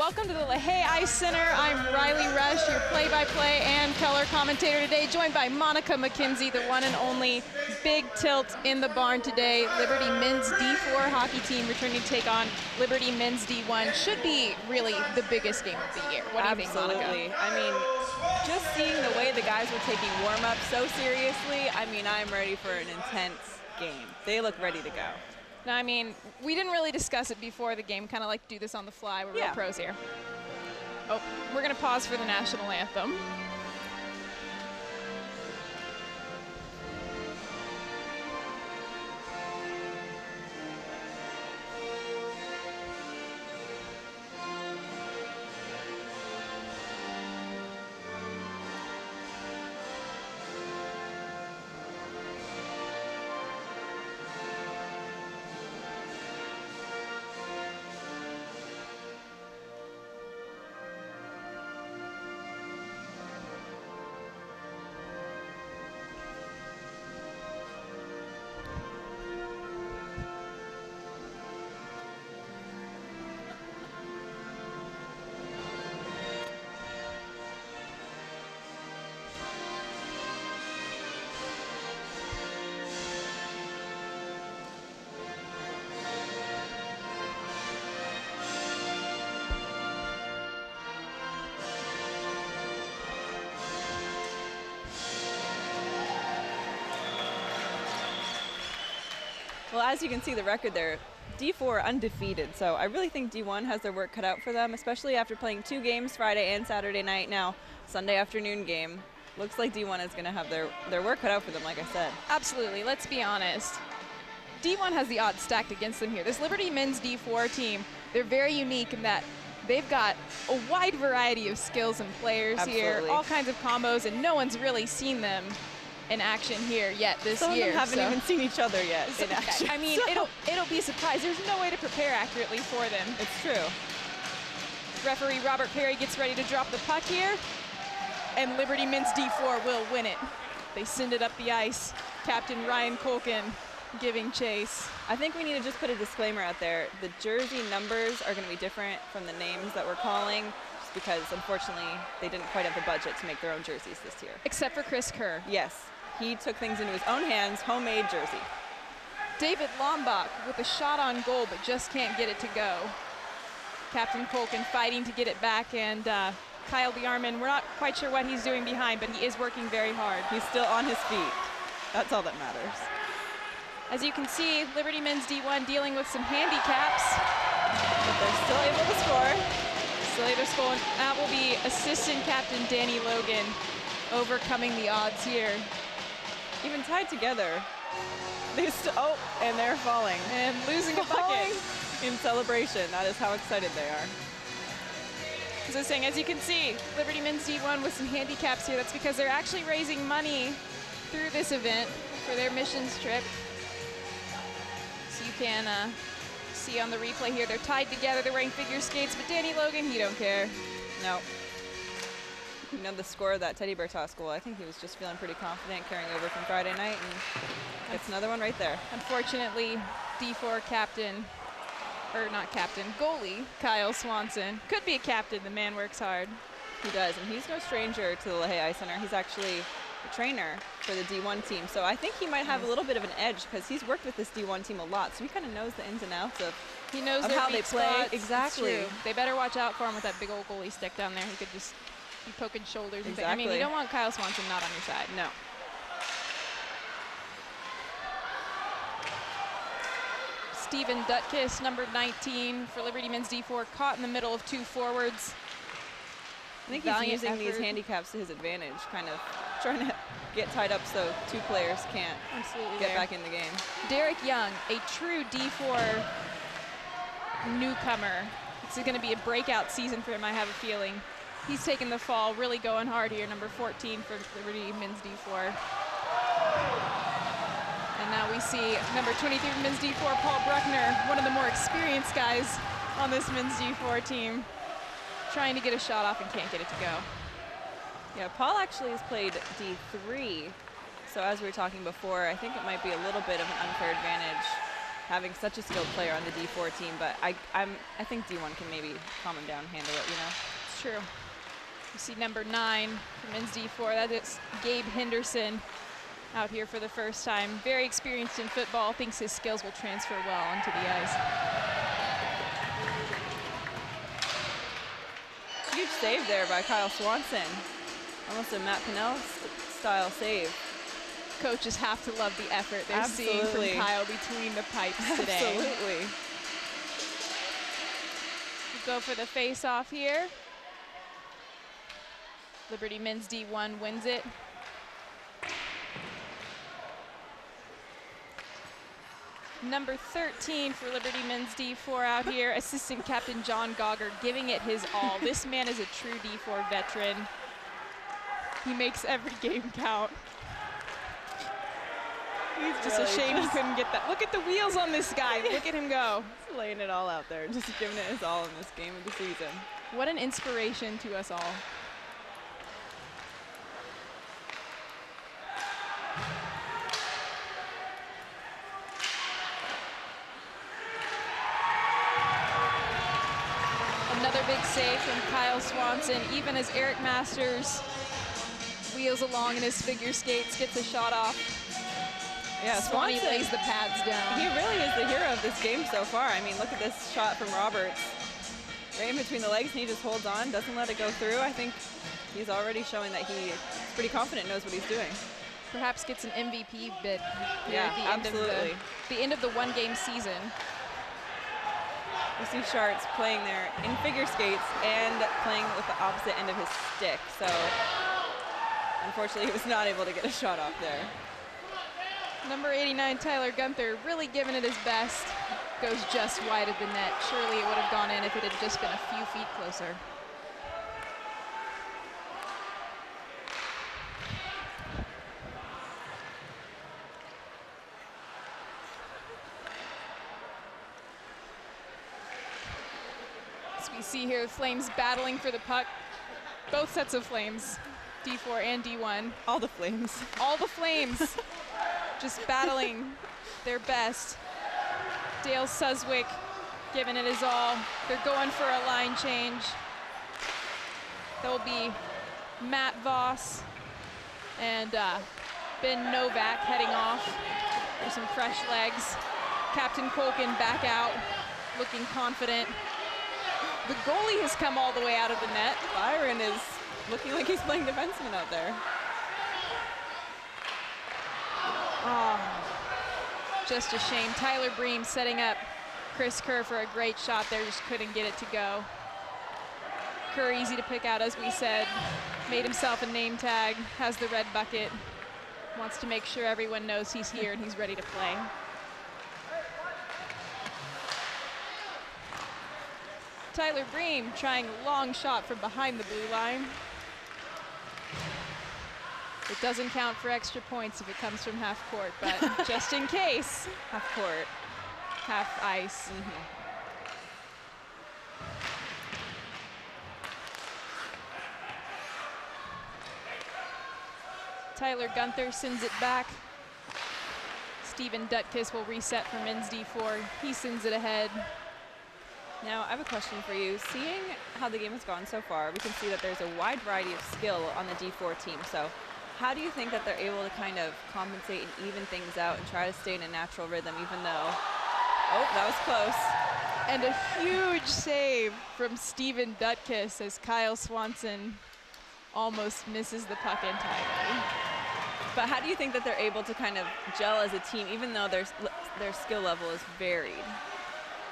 Welcome to the LaHaye Ice Center. I'm Riley Rush, your play-by-play and color commentator today, joined by Monica McKenzie, the one and only big tilt in the barn today. Liberty men's D4 hockey team returning to take on Liberty men's D1. Should be really the biggest game of the year. What do you think, Monica? Absolutely. I mean, just seeing the way the guys were taking warm-up so seriously, I mean, I'm ready for an intense game. They look ready to go. Now, I mean, we didn't really discuss it before the game, kind of like do this on the fly. We're real pros here. Oh, we're going to pause for the national anthem. Well, as you can see the record there, D4 undefeated, so I really think D1 has their work cut out for them, especially after playing 2 games Friday and Saturday night. Now, Sunday afternoon game. Looks like D1 is going to have their work cut out for them, like I said. Absolutely. Let's be honest. D1 has the odds stacked against them here. This Liberty men's D4 team, they're very unique in that they've got a wide variety of skills and players here, all kinds of combos, and no one's really seen them in action here yet this year. Some of them haven't even seen each other yet in action. I mean, it'll be a surprise. There's no way to prepare accurately for them. It's true. Referee Robert Perry gets ready to drop the puck here, and Liberty men's D4 will win it. They send it up the ice. Captain Ryan Colkin giving chase. I think we need to just put a disclaimer out there. The jersey numbers are going to be different from the names that we're calling, just because, unfortunately, they didn't quite have the budget to make their own jerseys this year. Except for Chris Kerr. Yes. He took things into his own hands, homemade jersey. David Lombach with a shot on goal, but just can't get it to go. Captain Colkin fighting to get it back, and Kyle Bjarman, we're not quite sure what he's doing behind, but he is working very hard. He's still on his feet. That's all that matters. As you can see, Liberty men's D1 dealing with some handicaps. But they're still able to score. Still able to score, and that will be assistant captain Danny Logan overcoming the odds here. Even tied together, and they're falling. And losing a bucket. In celebration. That is how excited they are. So saying, as you can see, Liberty men's D1 with some handicaps here. That's because they're actually raising money through this event for their missions trip. So you can see on the replay here, they're tied together, they're wearing figure skates, but Danny Logan, he don't care. No. You know the score of that teddy bear toss goal. I think he was just feeling pretty confident carrying over from Friday night, and gets another one right there. Unfortunately, D4 captain, or not captain, goalie Kyle Swanson. Could be a captain, the man works hard. He does, and he's no stranger to the LaHaye Ice Center. He's actually a trainer for the D1 team, so I think he might have a little bit of an edge because he's worked with this D1 team a lot, so he kind of knows the ins and outs of how they play. Spots. Exactly. They better watch out for him with that big old goalie stick down there. He could just be poking shoulders and things. I mean, you don't want Kyle Swanson not on your side. No. Steven Dutkis, number 19 for Liberty men's D4, caught in the middle of 2 forwards. I think he's using these handicaps to his advantage, kind of trying to get tied up so 2 players can't get back in the game. Derek Young, a true D4 newcomer. This is going to be a breakout season for him, I have a feeling. He's taking the fall, really going hard here, number 14 for Liberty men's D4. And now we see number 23 men's D4, Paul Bruckner, one of the more experienced guys on this men's D4 team, trying to get a shot off and can't get it to go. Yeah, Paul actually has played D3, so as we were talking before, I think it might be a little bit of an unfair advantage having such a skilled player on the D4 team, but I think D1 can maybe calm him down and handle it, you know? It's true. You see number 9 for men's D4. That is Gabe Henderson out here for the first time. Very experienced in football. Thinks his skills will transfer well onto the ice. Huge save there by Kyle Swanson. Almost a Matt Pinnell style save. Coaches have to love the effort they're seeing Absolutely. from Kyle between the pipes today. Absolutely. We'll go for the face-off here. Liberty men's D1 wins it. Number 13 for Liberty men's D4 out here, assistant captain John Gogger, giving it his all. This man is a true D4 veteran. He makes every game count. He's just a shame he couldn't get that. Look at the wheels on this guy. Look at him go. Just laying it all out there, just giving it his all in this game of the season. What an inspiration to us all. Another big save from Kyle Swanson, even as Eric Masters wheels along in his figure skates, gets a shot off. Yeah, Swanee lays the pads down. He really is the hero of this game so far. I mean, look at this shot from Roberts. Right in between the legs, and he just holds on, doesn't let it go through. I think he's already showing that he's pretty confident, knows what he's doing. Perhaps gets an MVP bid here Yeah, at the absolutely. the end of the one-game season. You see Sharts playing there in figure skates and playing with the opposite end of his stick. So unfortunately, he was not able to get a shot off there. Number 89, Tyler Gunther, really giving it his best. Goes just wide of the net. Surely it would have gone in if it had just been a few feet closer. As we see here, the Flames battling for the puck. Both sets of Flames, D4 and D1. All the Flames. All the Flames just battling their best. Dale Suswick giving it his all. They're going for a line change. There'll be Matt Voss and Ben Novak heading off for some fresh legs. Captain Colkin back out, looking confident. The goalie has come all the way out of the net. Byron is looking like he's playing defenseman out there. Oh, just a shame. Tyler Bream setting up Chris Kerr for a great shot there, just couldn't get it to go. Kerr easy to pick out, as we said. Made himself a name tag, has the red bucket. Wants to make sure everyone knows he's here and he's ready to play. Tyler Bream trying a long shot from behind the blue line. It doesn't count for extra points if it comes from half court, but just in case. Half court. Half ice. Tyler Gunther sends it back. Steven Dutkiss will reset for men's D4. He sends it ahead. Now, I have a question for you. Seeing how the game has gone so far, we can see that there's a wide variety of skill on the D4 team. So how do you think that they're able to kind of compensate and even things out and try to stay in a natural rhythm, even though, oh, that was close. And a huge save from Steven Dutkiss as Kyle Swanson almost misses the puck entirely. But how do you think that they're able to kind of gel as a team, even though their skill level is varied?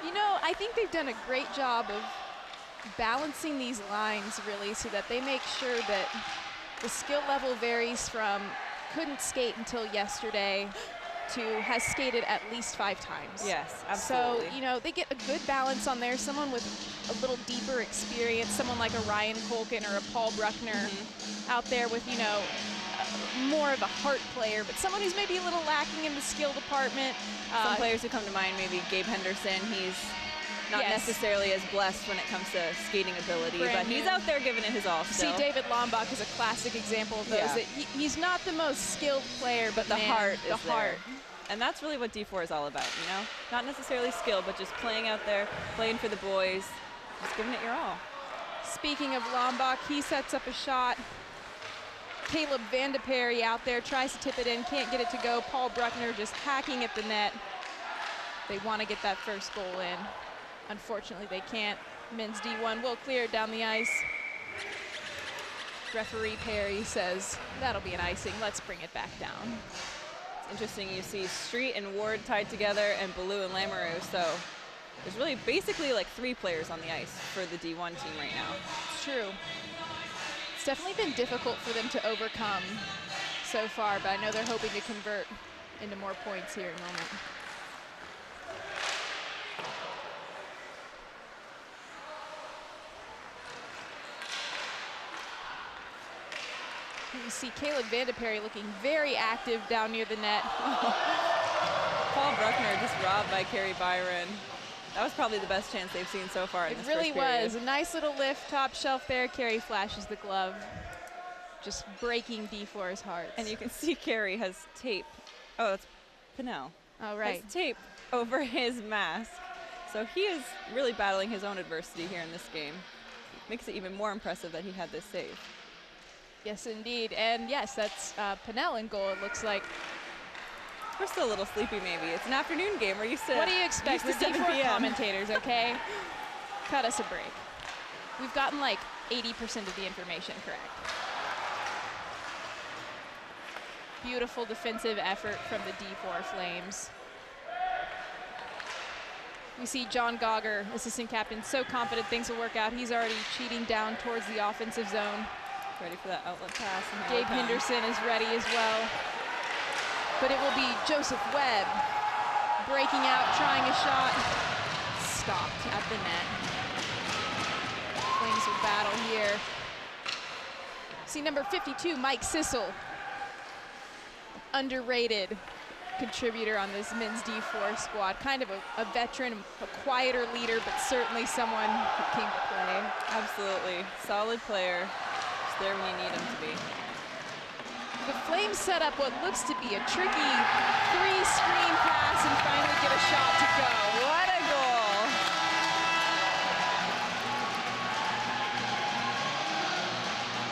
You know, I think they've done a great job of balancing these lines, really, so that they make sure that the skill level varies from couldn't skate until yesterday to has skated at least 5 times. Yes, absolutely. So, you know, they get a good balance on there. Someone with a little deeper experience, someone like a Ryan Colkin or a Paul Bruckner out there with, you know, more of a heart player, but someone who's maybe a little lacking in the skill department. Some players who come to mind, maybe Gabe Henderson. He's not necessarily as blessed when it comes to skating ability, but he's out there giving it his all still. See, David Lombach is a classic example of those. That he's not the most skilled player, but the man, heart the is heart. there. And that's really what D4 is all about, you know? Not necessarily skill, but just playing out there, playing for the boys, just giving it your all. Speaking of Lombok, he sets up a shot. Caleb Vandeperry out there, tries to tip it in, can't get it to go. Paul Bruckner just hacking at the net. They want to get that first goal in. Unfortunately, they can't. Men's D1 will clear it down the ice. Referee Perry says, that'll be an icing. Let's bring it back down. It's interesting, you see Street and Ward tied together and Ballou and Lamoureux. So there's really basically like 3 players on the ice for the D1 team right now. It's true. It's definitely been difficult for them to overcome so far, but I know they're hoping to convert into more points here in a moment. You see Caleb Vandeperry looking very active down near the net. Paul Bruckner just robbed by Kerry Byron. That was probably the best chance they've seen so far in this It really first period. was. A nice little lift, top shelf there. Kerry flashes the glove, just breaking D4's hearts. And you can see Kerry has tape. Oh, that's Pinnell. Oh, right. Has tape over his mask. So he is really battling his own adversity here in this game. Makes it even more impressive that he had this save. Yes, indeed. And yes, that's Pinnell in goal, it looks like. We're still a little sleepy, maybe. It's an afternoon game. We're used to. What do you expect? We're used to 7 D4 p.m. commentators, okay? Cut us a break. We've gotten like 80% of the information correct. Beautiful defensive effort from the D4 Flames. We see John Gauger, assistant captain, so confident things will work out. He's already cheating down towards the offensive zone. Ready for that outlet pass. And Gabe Henderson is ready as well. But it will be Joseph Webb breaking out, trying a shot. Stopped at the net. Flames will battle here. See number 52, Mike Sissel. Underrated contributor on this men's D4 squad. Kind of a veteran, a quieter leader, but certainly someone who came to play. Absolutely. Solid player. Just there when you need him to be. The Flames set up what looks to be a tricky 3-screen pass and finally get a shot to go. What a goal!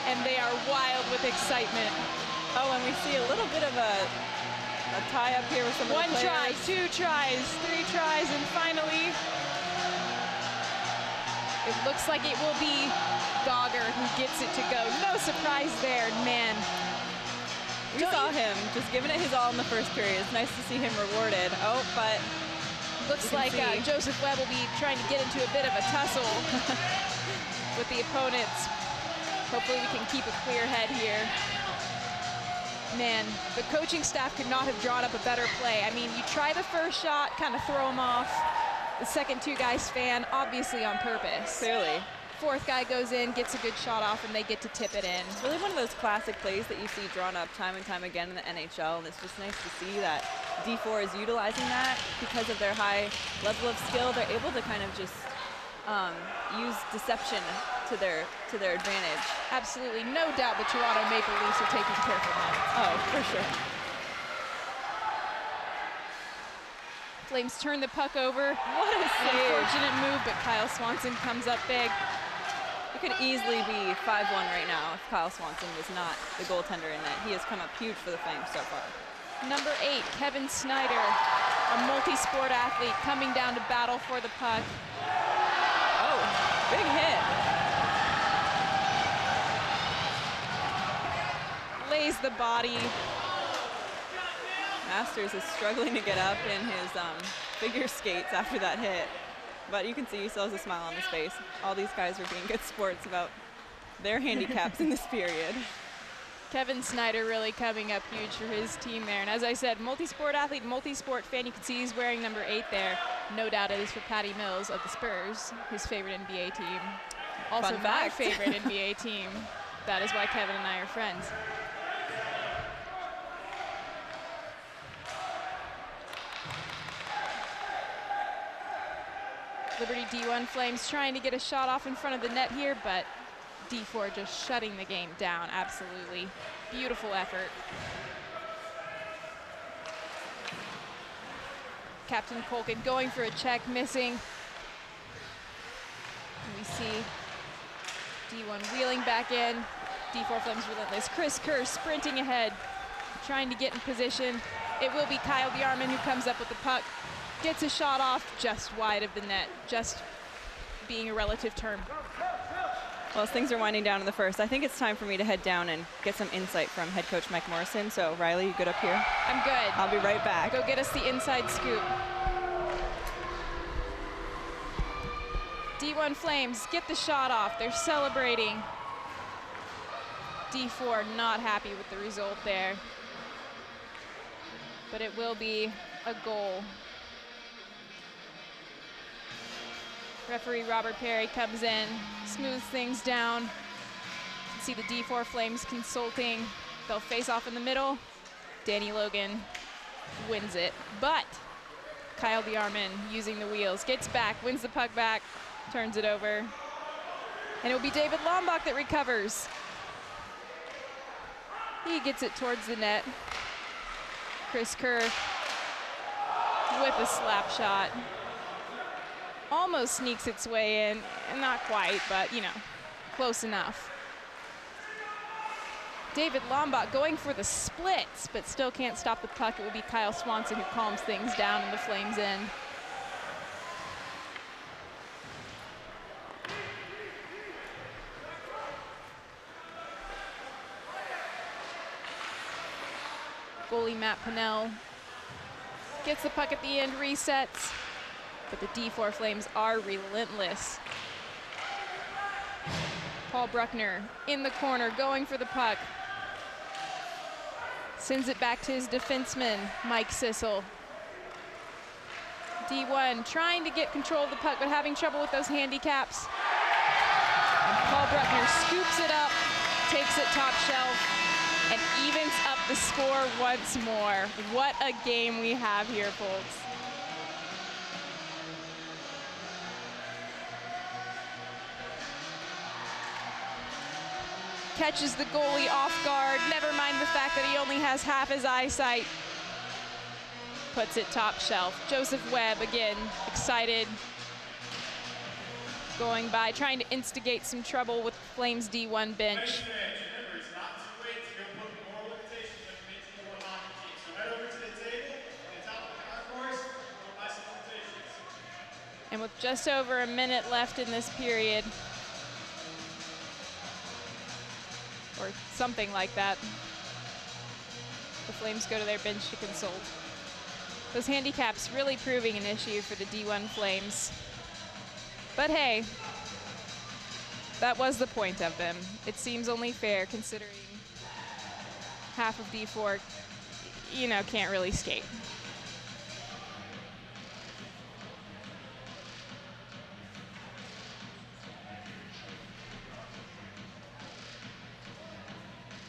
And they are wild with excitement. Oh, and we see a little bit of a tie-up here with some of the players. 1 try, 2 tries, 3 tries, and finally, it looks like it will be Gauger who gets it to go. No surprise there, man. We saw him just giving it his all in the first period. It's nice to see him rewarded. Oh, but looks like Joseph Webb will be trying to get into a bit of a tussle with the opponents. Hopefully we can keep a clear head here. Man, the coaching staff could not have drawn up a better play. I mean, you try the first shot, kind of throw them off. The second 2 guys fan, obviously on purpose. clearly. 4th guy goes in, gets a good shot off, and they get to tip it in. It's really one of those classic plays that you see drawn up time and time again in the NHL, and it's just nice to see that D4 is utilizing that because of their high level of skill. They're able to kind of just use deception to their advantage. Absolutely, no doubt the Toronto Maple Leafs are taking careful notes. Oh, for sure. Flames turn the puck over. What a save. Unfortunate move, but Kyle Swanson comes up big. It could easily be 5-1 right now if Kyle Swanson was not the goaltender in net. He has come up huge for the Flames so far. Number 8, Kevin Snyder, a multi-sport athlete coming down to battle for the puck. Oh, big hit. Lays the body. Masters is struggling to get up in his figure skates after that hit. But you can see he still has a smile on his face. All these guys are being good sports about their handicaps in this period. Kevin Snyder really coming up huge for his team there. And as I said, multi-sport athlete, multi-sport fan. You can see he's wearing number 8 there. No doubt it is for Patty Mills of the Spurs, his favorite NBA team. Also Fun my fact. favorite NBA team. That is why Kevin and I are friends. Liberty D1 Flames trying to get a shot off in front of the net here, but D4 just shutting the game down. Absolutely beautiful effort. Captain Colkin going for a check, missing. And we see D1 wheeling back in. D4 Flames relentless. Chris Kerr sprinting ahead, trying to get in position. It will be Kyle D1M who comes up with the puck. Gets a shot off just wide of the net, just being a relative term. Well, as things are winding down in the first, I think it's time for me to head down and get some insight from head coach Mike Morrison. So, Riley, you good up here? I'm good. I'll be right back. Go get us the inside scoop. D1 Flames get the shot off. They're celebrating. D4 not happy with the result there. But it will be a goal. Referee Robert Perry comes in, smooths things down. You can see the D4 Flames consulting. They'll face off in the middle. Danny Logan wins it. But Kyle D1M using the wheels, gets back, wins the puck back, turns it over. And it will be David Lombach that recovers. He gets it towards the net. Chris Kerr with a slap shot. Almost sneaks its way in, and not quite, but you know, close enough. David Lombach going for the splits, but still can't stop the puck. It will be Kyle Swanson who calms things down in the Flames' end. Goalie Matt Pinnell gets the puck at the end, resets. But the D4 Flames are relentless. Paul Bruckner in the corner, going for the puck. Sends it back to his defenseman, Mike Sissel. D1 trying to get control of the puck, but having trouble with those handicaps. And Paul Bruckner scoops it up, takes it top shelf, and evens up the score once more. What a game we have here, folks. Catches the goalie off guard, never mind the fact that he only has half his eyesight. Puts it top shelf. Joseph Webb, again, excited. Going by, trying to instigate some trouble with Flames D1 bench. And with just over a minute left in this period, or something like that, the Flames go to their bench to consult. Those handicaps really proving an issue for the D1 Flames. But hey, that was the point of them. It seems only fair considering half of D4, you know, can't really skate.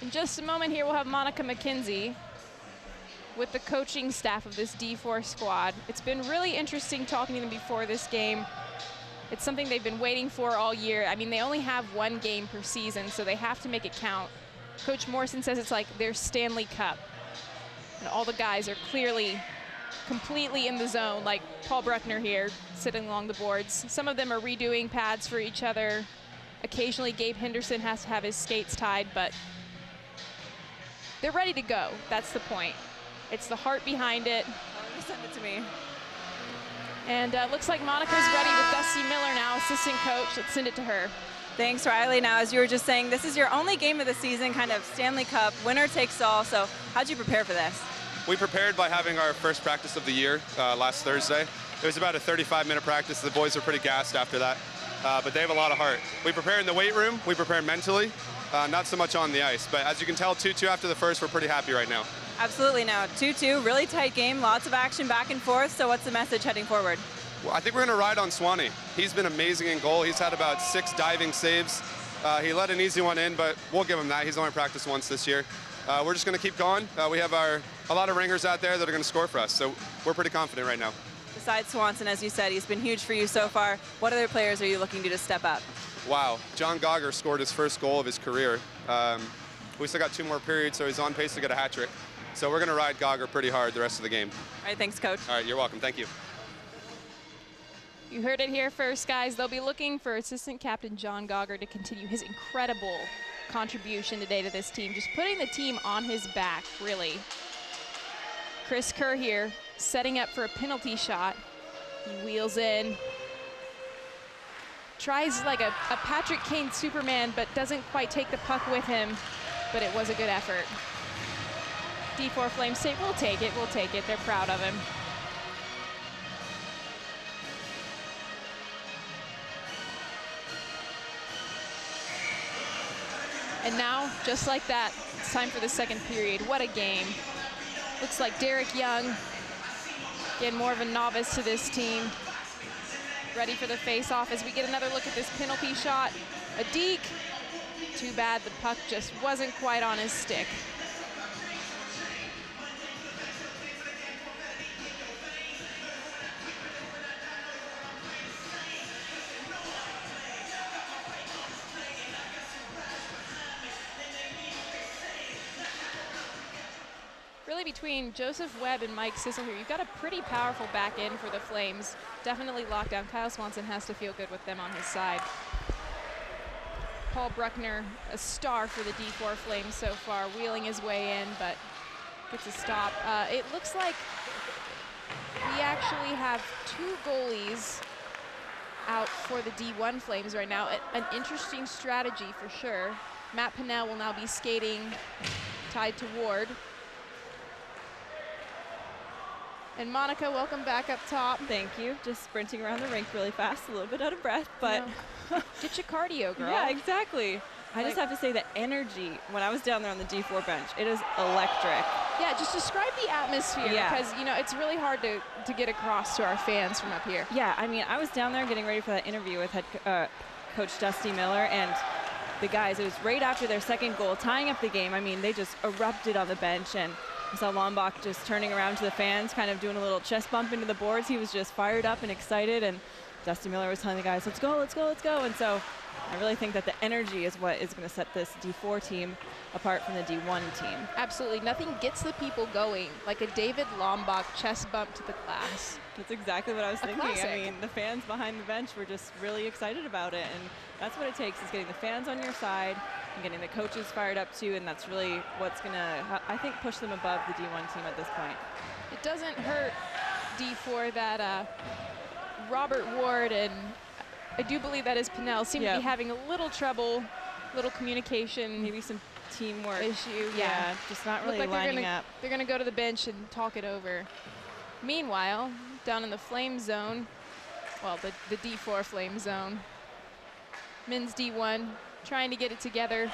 In just a moment here, we'll have Monica McKenzie with the coaching staff of this D4 squad. It's been really interesting talking to them before this game. It's something they've been waiting for all year. I mean, they only have one game per season, so they have to make it count. Coach Morrison says it's like their Stanley Cup. And all the guys are clearly completely in the zone, like Paul Bruckner here, sitting along the boards. Some of them are redoing pads for each other. Occasionally, Gabe Henderson has to have his skates tied, but they're ready to go. That's the point. It's the heart behind it. Send it to me. And looks like Monica's ready with Dusty Miller now, assistant coach. Let's send it to her. Thanks, Riley. Now, as you were just saying, this is your only game of the season, kind of Stanley Cup, winner takes all. So how'd you prepare for this? We prepared by having our first practice of the year last Thursday. It was about a 35-minute practice. The boys were pretty gassed after that, but they have a lot of heart. We prepare in the weight room. We prepare mentally. Not so much on the ice, but as you can tell, 2-2 after the first, we're pretty happy right now. Absolutely. Now, 2-2, really tight game, lots of action back and forth. So what's the message heading forward? Well, I think we're going to ride on Swanee. He's been amazing in goal. He's had about 6 diving saves. He let an easy one in, but we'll give him that. He's only practiced once this year. We're just going to keep going. We have a lot of ringers out there that are going to score for us, so we're pretty confident right now. Besides Swanson, as you said, he's been huge for you so far. What other players are you looking to step up? Wow, John Gogger scored his first goal of his career. We still got 2 more periods, so he's on pace to get a hat trick. So we're going to ride Gogger pretty hard the rest of the game. All right, thanks, Coach. All right, you're welcome. Thank you. You heard it here first, guys. They'll be looking for assistant captain John Gogger to continue his incredible contribution today to this team, just putting the team on his back, really. Chris Kerr here, setting up for a penalty shot. He wheels in. Tries like a Patrick Kane Superman, but doesn't quite take the puck with him, but it was a good effort. D4 Flames say, we'll take it, we'll take it. They're proud of him. And now, just like that, it's time for the second period. What a game. Looks like Derek Young, again, more of a novice to this team, ready for the face-off as we get another look at this penalty shot. A deke. Too bad the puck just wasn't quite on his stick. Really, between Joseph Webb and Mike Sissel here, you've got a pretty powerful back end for the Flames. Definitely locked down. Kyle Swanson has to feel good with them on his side. Paul Bruckner, a star for the D4 Flames so far, wheeling his way in, but gets a stop. It looks like we actually have 2 goalies out for the D1 Flames right now. An interesting strategy for sure. Matt Pinnell will now be skating tied to Ward. And Monica, welcome back up top. Thank you. Just sprinting around the rink really fast, a little bit out of breath, but get your cardio, girl. Yeah, exactly. I just have to say the energy when I was down there on the D4 bench, it is electric. Yeah, just describe the atmosphere because, you know, it's really hard to get across to our fans from up here. Yeah, I mean, I was down there getting ready for that interview with head coach Dusty Miller, and the guys, it was right after their second goal, tying up the game. I mean, they just erupted on the bench, and I saw Lombach just turning around to the fans, kind of doing a little chest bump into the boards. He was just fired up and excited, and Dusty Miller was telling the guys, let's go, let's go, let's go. And so I really think that the energy is what is going to set this D4 team apart from the D1 team. Absolutely. Nothing gets the people going like a David Lombach chest bump to the glass. That's exactly what I was thinking. Classic. I mean, the fans behind the bench were just really excited about it, and that's what it takes, is getting the fans on your side and getting the coaches fired up too, and that's really what's going to, I think, push them above the D1 team at this point. It doesn't hurt D4 that Robert Ward and I do believe that is Pinnell seem to be having a little trouble, little communication, maybe some teamwork issue. Yeah, just not really lining up. They're going to go to the bench and talk it over. Meanwhile, down in the Flame zone, well, the D4 Flame zone, men's D1 trying to get it together.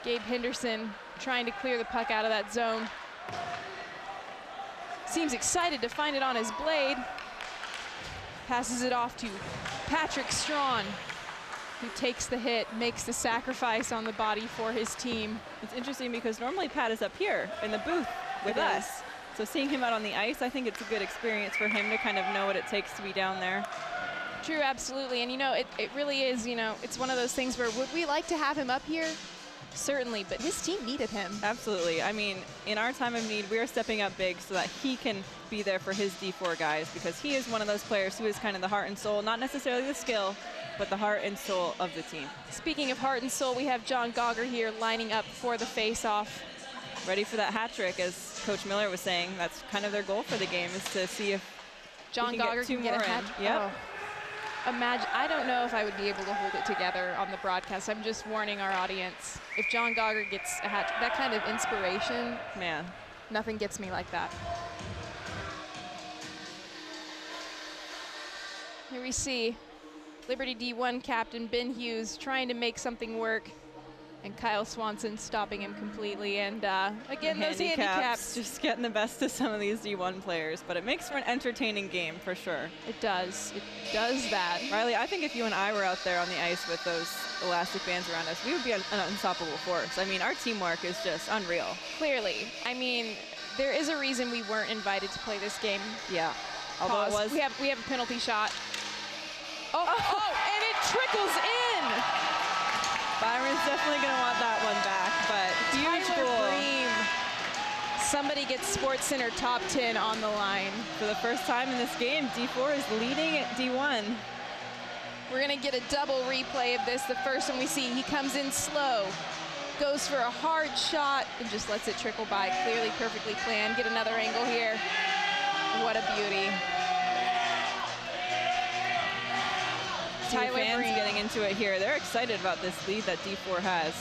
Gabe Henderson trying to clear the puck out of that zone. Seems excited to find it on his blade. Passes it off to Patrick Strawn, who takes the hit, makes the sacrifice on the body for his team. It's interesting because normally Pat is up here in the booth with us. So seeing him out on the ice, I think it's a good experience for him to kind of know what it takes to be down there. True, absolutely. And, you know, it really is, you know, it's one of those things where would we like to have him up here? Certainly, but his team needed him. Absolutely. I mean, in our time of need, we are stepping up big so that he can be there for his D4 guys, because he is one of those players who is kind of the heart and soul, not necessarily the skill, but the heart and soul of the team. Speaking of heart and soul, we have John Gogger here lining up for the face-off. Ready for that hat trick, as Coach Miller was saying. That's kind of their goal for the game, is to see if John Gogger can get a hat trick. Yep. Imagine, I don't know if I would be able to hold it together on the broadcast. I'm just warning our audience. If John Gogger gets a hat, that kind of inspiration, man, nothing gets me like that. Here we see Liberty D1 captain Ben Hughes trying to make something work, and Kyle Swanson stopping him completely. And again, those handicaps. Just getting the best of some of these D1 players, but it makes for an entertaining game for sure. It does. It does that. Riley, I think if you and I were out there on the ice with those elastic bands around us, we would be an unstoppable force. I mean, our teamwork is just unreal. Clearly. I mean, there is a reason we weren't invited to play this game. Yeah. Although it was, we have a penalty shot. Oh, and it trickles in. Byron's definitely going to want that one back, but huge Somebody gets Sports Center top 10 on the line. For the first time in this game, D4 is leading at D1. We're gonna get a double replay of this. The first one we see, he comes in slow, goes for a hard shot, and just lets it trickle by. Clearly perfectly planned. Get another angle here. What a beauty. Tyler fans getting into it here. They're excited about this lead that D4 has.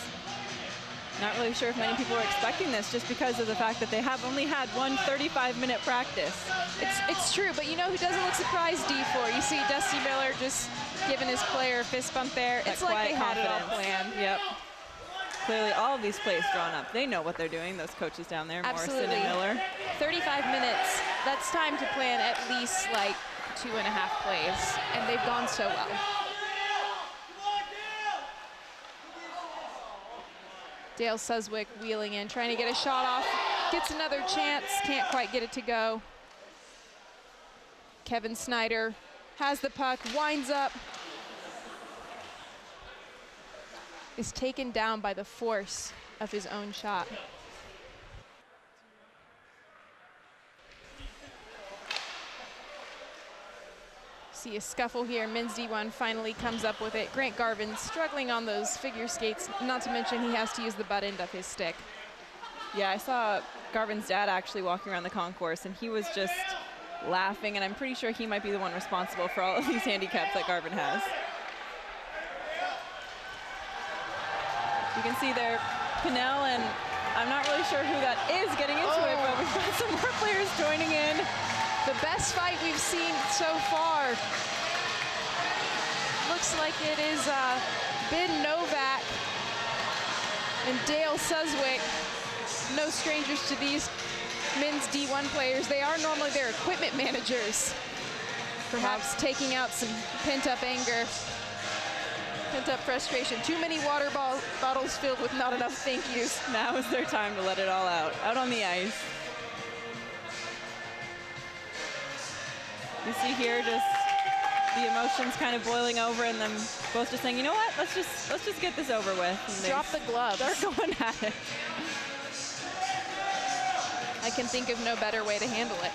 Not really sure if many people are expecting this just because of the fact that they have only had one 35-minute practice. It's true, but you know who doesn't look surprised, D4? You see Dusty Miller just giving his player a fist bump there. It's like they had it all planned. Yep. Clearly all of these plays drawn up. They know what they're doing, those coaches down there, Absolutely. Morrison and Miller. 35 minutes, that's time to plan at least like 2.5 plays, and they've gone so well. Dale Suswick wheeling in, trying to get a shot off, gets another chance, can't quite get it to go. Kevin Snyder has the puck, winds up, is taken down by the force of his own shot. See a scuffle here. Men's D1 finally comes up with it. Grant Garvin struggling on those figure skates, not to mention he has to use the butt end of his stick. Yeah, I saw Garvin's dad actually walking around the concourse, and he was just laughing, and I'm pretty sure he might be the one responsible for all of these handicaps that Garvin has. You can see there, Pinnell, and I'm not really sure who that is getting into it, but we've got some more players joining in. The best fight we've seen so far. Looks like it is Ben Novak and Dale Suswick. No strangers to these men's D1 players. They are normally their equipment managers. Perhaps taking out some pent-up anger, pent-up frustration. Too many water bottles filled with not enough thank yous. Now is their time to let it all out on the ice. You see here just the emotions kind of boiling over, and them both just saying, you know what, let's just get this over with. And drop the gloves. They're going at it. I can think of no better way to handle it.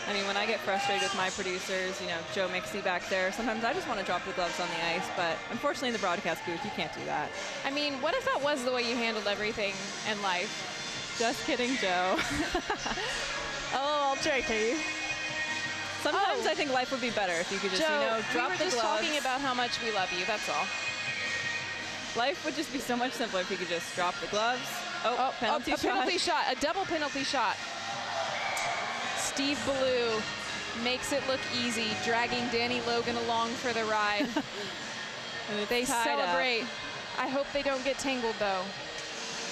I mean, when I get frustrated with my producers, you know, Joe Mixie back there, sometimes I just want to drop the gloves on the ice, but unfortunately in the broadcast booth, you can't do that. I mean, what if that was the way you handled everything in life? Just kidding, Joe. Oh, I'll try to. Sometimes I think life would be better if you could just, Joe, you know, drop the gloves. we were just talking about how much we love you, that's all. Life would just be so much simpler if you could just drop the gloves. Oh, penalty shot. A penalty shot, a double penalty shot. Steve Ballou makes it look easy, dragging Danny Logan along for the ride. They celebrate. I hope they don't get tangled, though.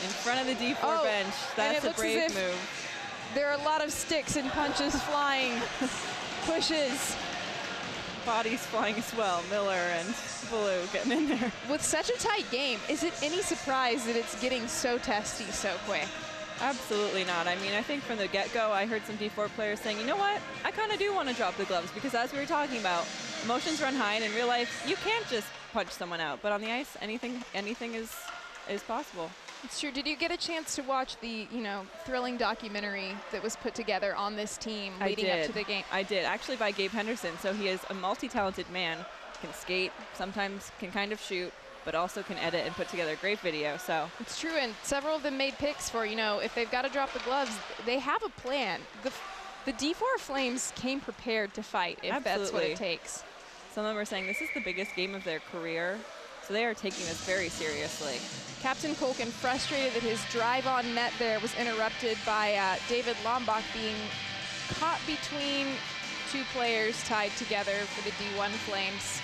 In front of the D4 bench. That's a brave move. There are a lot of sticks and punches flying. Pushes. Bodies flying as well. Miller and Ballou getting in there. With such a tight game, is it any surprise that it's getting so testy so quick? Absolutely not. I mean, I think from the get-go, I heard some D4 players saying, you know what, I kind of do want to drop the gloves, because as we were talking about, emotions run high, and in real life, you can't just punch someone out. But on the ice, anything is possible. It's true. Did you get a chance to watch the, you know, thrilling documentary that was put together on this team leading up to the game? I did, actually by Gabe Henderson. So he is a multi-talented man, can skate, sometimes can kind of shoot, but also can edit and put together a great video. So it's true, and several of them made picks for, you know, if they've got to drop the gloves, they have a plan. The D4 Flames came prepared to fight if that's what it takes. Some of them are saying this is the biggest game of their career. So they are taking this very seriously. Captain Colkin frustrated that his drive on net there was interrupted by David Lombach being caught between two players tied together for the D1 Flames.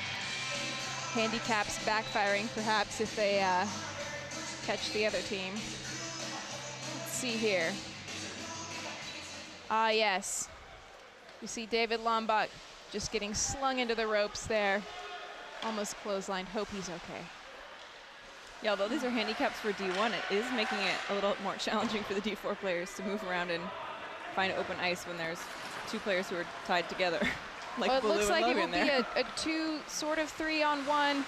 Handicaps backfiring perhaps if they catch the other team. Let's see here. Ah, yes. You see David Lombach just getting slung into the ropes there. Almost clotheslined. Hope he's okay. Yeah, although these are handicaps for D1, it is making it a little more challenging for the D4 players to move around and find open ice when there's two players who are tied together. Like it Ballou looks and like Logan it will be a two, sort of 3-on-1.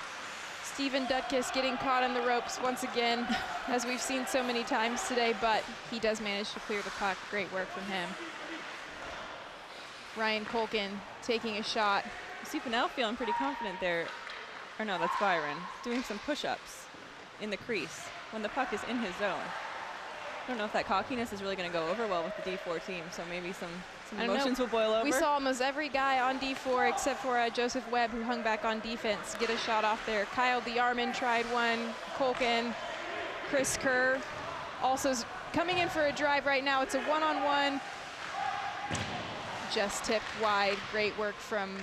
Steven Dutkiss getting caught in the ropes once again, as we've seen so many times today, but he does manage to clear the puck. Great work from him. Ryan Colkin taking a shot. You see Pinnell feeling pretty confident there. Or no, that's Byron. Doing some push-ups in the crease when the puck is in his zone. I don't know if that cockiness is really going to go over well with the D4 team, so maybe some emotions will boil over. We saw almost every guy on D4 except for Joseph Webb, who hung back on defense, get a shot off there. Kyle DeArmond tried one. Colkin, Chris Kerr also coming in for a drive right now. It's a one-on-one. Just tipped wide. Great work from,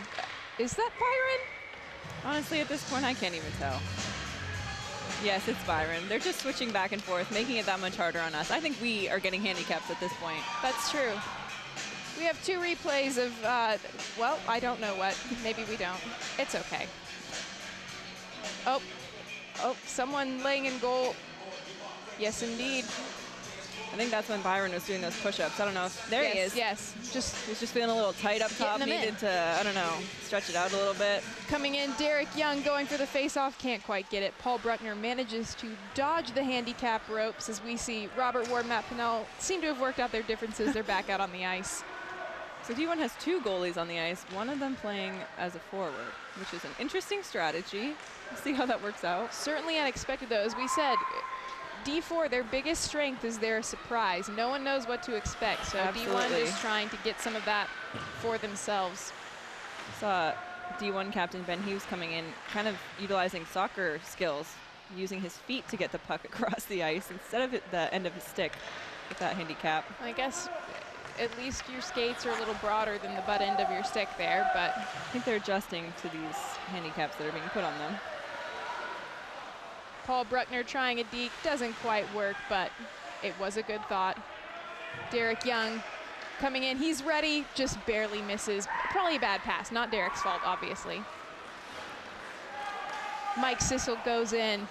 is that Byron? Honestly, at this point, I can't even tell. Yes, it's Byron. They're just switching back and forth, making it that much harder on us. I think we are getting handicaps at this point. That's true. We have 2 replays of, well, I don't know what. Maybe we don't. It's okay. Oh, someone laying in goal. Yes, indeed. I think that's when Byron was doing those push-ups. I don't know if, there he is. Yes, He's just feeling a little tight up top. Needed to, I don't know, stretch it out a little bit. Coming in, Derek Young going for the face-off, can't quite get it. Paul Bruckner manages to dodge the handicap ropes as we see Robert Ward, Matt Pinnell seem to have worked out their differences. They're back out on the ice. So D1 has 2 goalies on the ice, one of them playing as a forward, which is an interesting strategy. We'll see how that works out. Certainly unexpected, though. As we said, D4, their biggest strength is their surprise. No one knows what to expect, so Absolutely. D1 is trying to get some of that for themselves. Saw D1 captain Ben Hughes coming in, kind of utilizing soccer skills, using his feet to get the puck across the ice instead of the end of his stick with that handicap. I guess at least your skates are a little broader than the butt end of your stick there, but I think they're adjusting to these handicaps that are being put on them. Paul Bruckner trying a deke, doesn't quite work, but it was a good thought. Derek Young coming in, he's ready, just barely misses. Probably a bad pass, not Derek's fault, obviously. Mike Sissel goes in,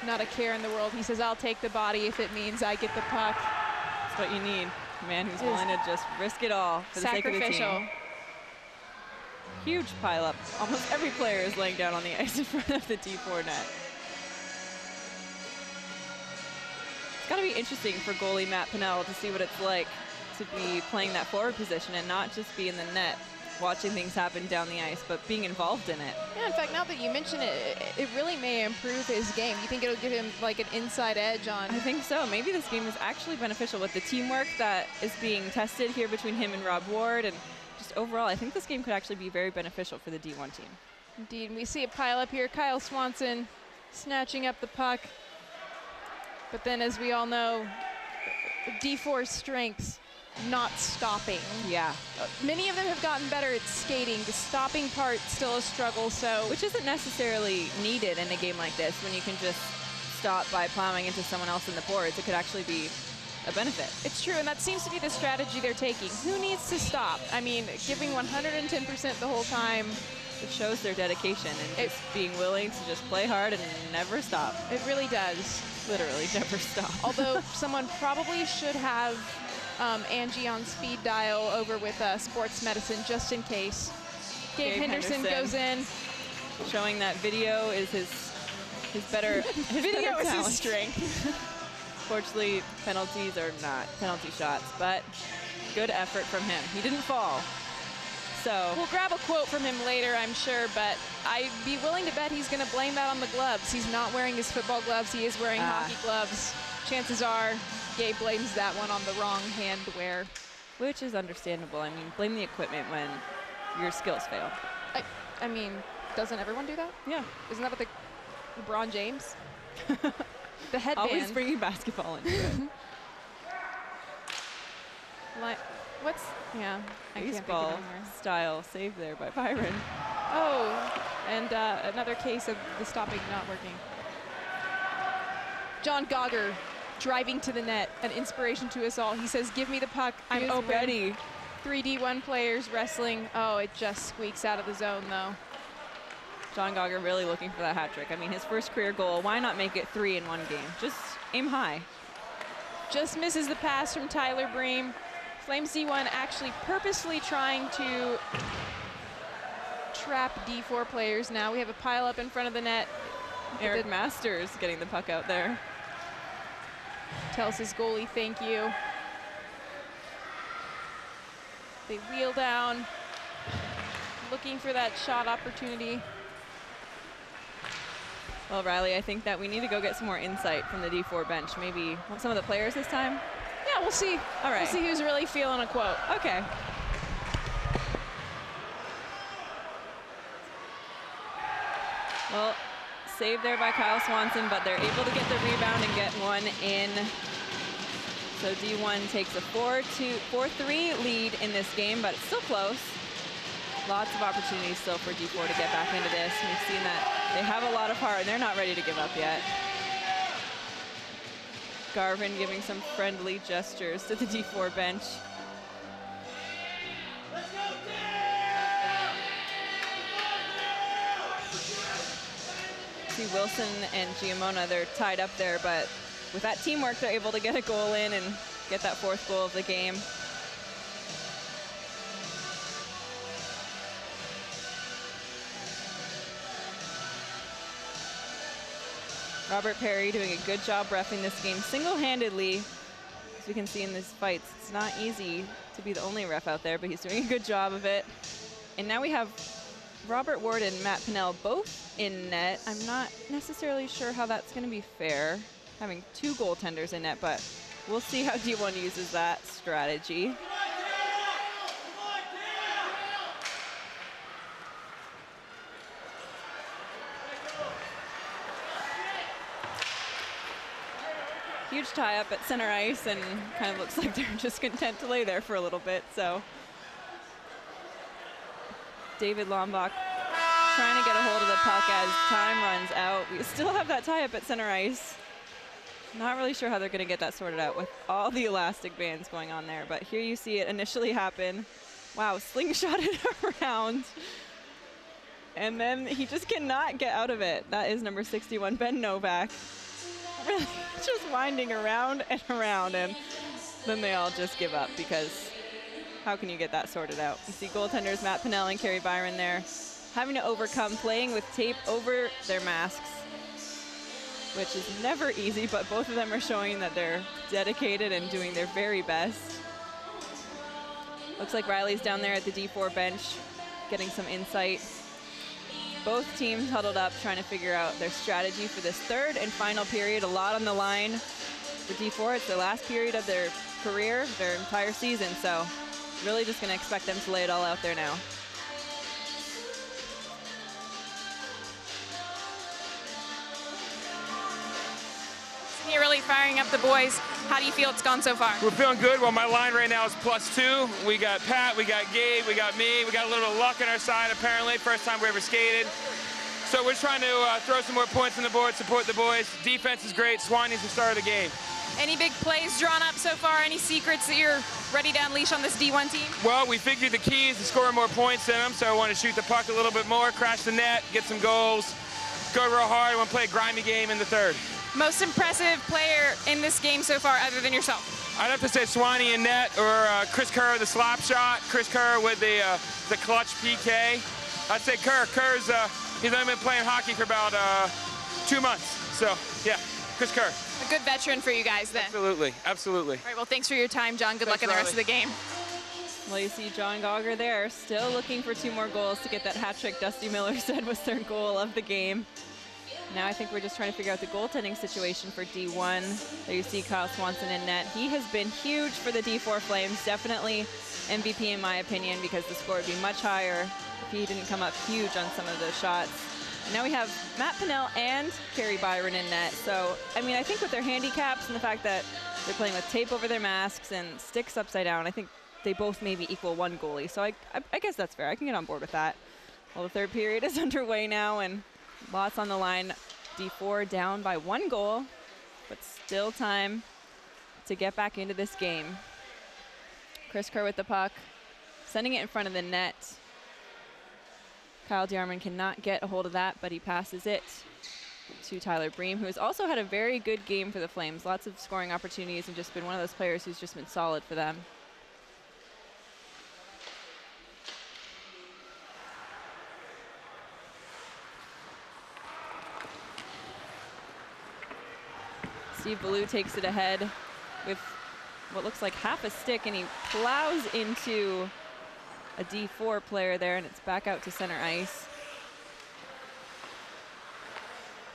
not a care in the world. He says, I'll take the body if it means I get the puck. That's what you need. A man who's willing to just risk it all for the sake of the team. Huge pileup. Almost every player is laying down on the ice in front of the D4 net. It's got to be interesting for goalie Matt Pinnell to see what it's like to be playing that forward position and not just be in the net, watching things happen down the ice, but being involved in it. Yeah, in fact, now that you mention it, it really may improve his game. You think it'll give him like an inside edge on? I think so. Maybe this game is actually beneficial with the teamwork that is being tested here between him and Rob Ward, and just overall, I think this game could actually be very beneficial for the D1 team. Indeed, we see a pile up here. Kyle Swanson snatching up the puck. But then, as we all know, D4's strengths, not stopping. Yeah. Many of them have gotten better at skating. The stopping part still a struggle, so. Which isn't necessarily needed in a game like this when you can just stop by plowing into someone else in the boards. It could actually be a benefit. It's true, and that seems to be the strategy they're taking. Who needs to stop? I mean, giving 110% the whole time. It shows their dedication and just being willing to just play hard and never stop. It really does. Literally never stop. Although someone probably should have Angie on speed dial over with sports medicine just in case. Gabe Henderson goes in. Showing that video is his better video is his strength. Fortunately, penalties are not penalty shots, but good effort from him. He didn't fall. So we'll grab a quote from him later, I'm sure, but I'd be willing to bet he's going to blame that on the gloves. He's not wearing his football gloves. He is wearing hockey gloves. Chances are Gabe blames that one on the wrong hand wear. Which is understandable. I mean, blame the equipment when your skills fail. I mean, doesn't everyone do that? Yeah. Isn't that what the LeBron James? The headband. Always bringing basketball into it. What's, yeah, baseball style save there by Byron. Oh, and another case of the stopping not working. John Gogger driving to the net, an inspiration to us all. He says, give me the puck, I'm open. Ready. 3 D1 players wrestling. Oh, it just squeaks out of the zone, though. John Gogger really looking for that hat trick. I mean, his first career goal, why not make it 3 in one game? Just aim high. Just misses the pass from Tyler Bream. Flames D1 actually purposely trying to trap D4 players now. We have a pile up in front of the net. Eric Masters getting the puck out there. Tells his goalie thank you. They wheel down, looking for that shot opportunity. Well, Riley, I think that we need to go get some more insight from the D4 bench. Maybe some of the players this time? Yeah, we'll see. All right. We'll see who's really feeling a quote. Okay. Well, saved there by Kyle Swanson, but they're able to get the rebound and get one in. So D1 takes a 4-3 lead in this game, but it's still close. Lots of opportunities still for D4 to get back into this. We've seen that they have a lot of heart and they're not ready to give up yet. Garvin giving some friendly gestures to the D4 bench. See Wilson and Giamona, they're tied up there, but with that teamwork, they're able to get a goal in and get that 4th goal of the game. Robert Perry doing a good job reffing this game single-handedly. As we can see in these fights, it's not easy to be the only ref out there, but he's doing a good job of it. And now we have Robert Ward and Matt Pinnell both in net. I'm not necessarily sure how that's going to be fair, having 2 goaltenders in net, but we'll see how D1 uses that strategy. Huge tie up at center ice, and kind of looks like they're just content to lay there for a little bit. So David Lombach trying to get a hold of the puck as time runs out. We still have that tie up at center ice. Not really sure how they're going to get that sorted out with all the elastic bands going on there, but here you see it initially happen. Wow, slingshotted around. And then he just cannot get out of it. That is number 61, Ben Novak. Really just winding around, and then they all just give up, because how can you get that sorted out? You see goaltenders Matt Pinnell and Kerry Byron there having to overcome playing with tape over their masks, which is never easy, but both of them are showing that they're dedicated and doing their very best. Looks like Riley's down there at the D4 bench getting some insight. Both teams huddled up trying to figure out their strategy for this 3rd and final period. A lot on the line for D4. It's their last period of their career, their entire season, so really just going to expect them to lay it all out there now. You're really firing up the boys. How do you feel it's gone so far? We're feeling good. Well, my line right now is +2. We got Pat, we got Gabe, we got me. We got a little bit of luck on our side, apparently. First time we ever skated. So we're trying to throw some more points on the board, support the boys. Defense is great. Swanee's the start of the game. Any big plays drawn up so far? Any secrets that you're ready to unleash on this D1 team? Well, we figured the key is to score more points in them, so I want to shoot the puck a little bit more, crash the net, get some goals, go real hard. I want to play a grimy game in the 3rd. Most impressive player in this game so far, other than yourself? I'd have to say Swanee in net, or Chris Kerr with the slap shot, Chris Kerr with the clutch PK. I'd say Kerr. Kerr's he's only been playing hockey for about 2 months. So yeah, Chris Kerr. A good veteran for you guys then. Absolutely, absolutely. All right, well, thanks for your time, John. Good luck in the rest of the game. Well, you see John Gauger there, still looking for 2 more goals to get that hat trick Dusty Miller said was their goal of the game. Now I think we're just trying to figure out the goaltending situation for D1. There you see Kyle Swanson in net. He has been huge for the D4 Flames, definitely MVP in my opinion, because the score would be much higher if he didn't come up huge on some of those shots. And now we have Matt Pinnell and Kerry Byron in net. So, I mean, I think with their handicaps and the fact that they're playing with tape over their masks and sticks upside down, I think they both maybe equal 1 goalie. So I guess that's fair. I can get on board with that. Well, the 3rd period is underway now, and lots on the line. D4 down by 1 goal, but still time to get back into this game. Chris Kerr with the puck, sending it in front of the net. Kyle Diarman cannot get a hold of that, but he passes it to Tyler Bream, who has also had a very good game for the Flames. Lots of scoring opportunities and just been one of those players who's just been solid for them. Steve Ballou takes it ahead with what looks like half a stick, and he plows into a D4 player there, and it's back out to center ice.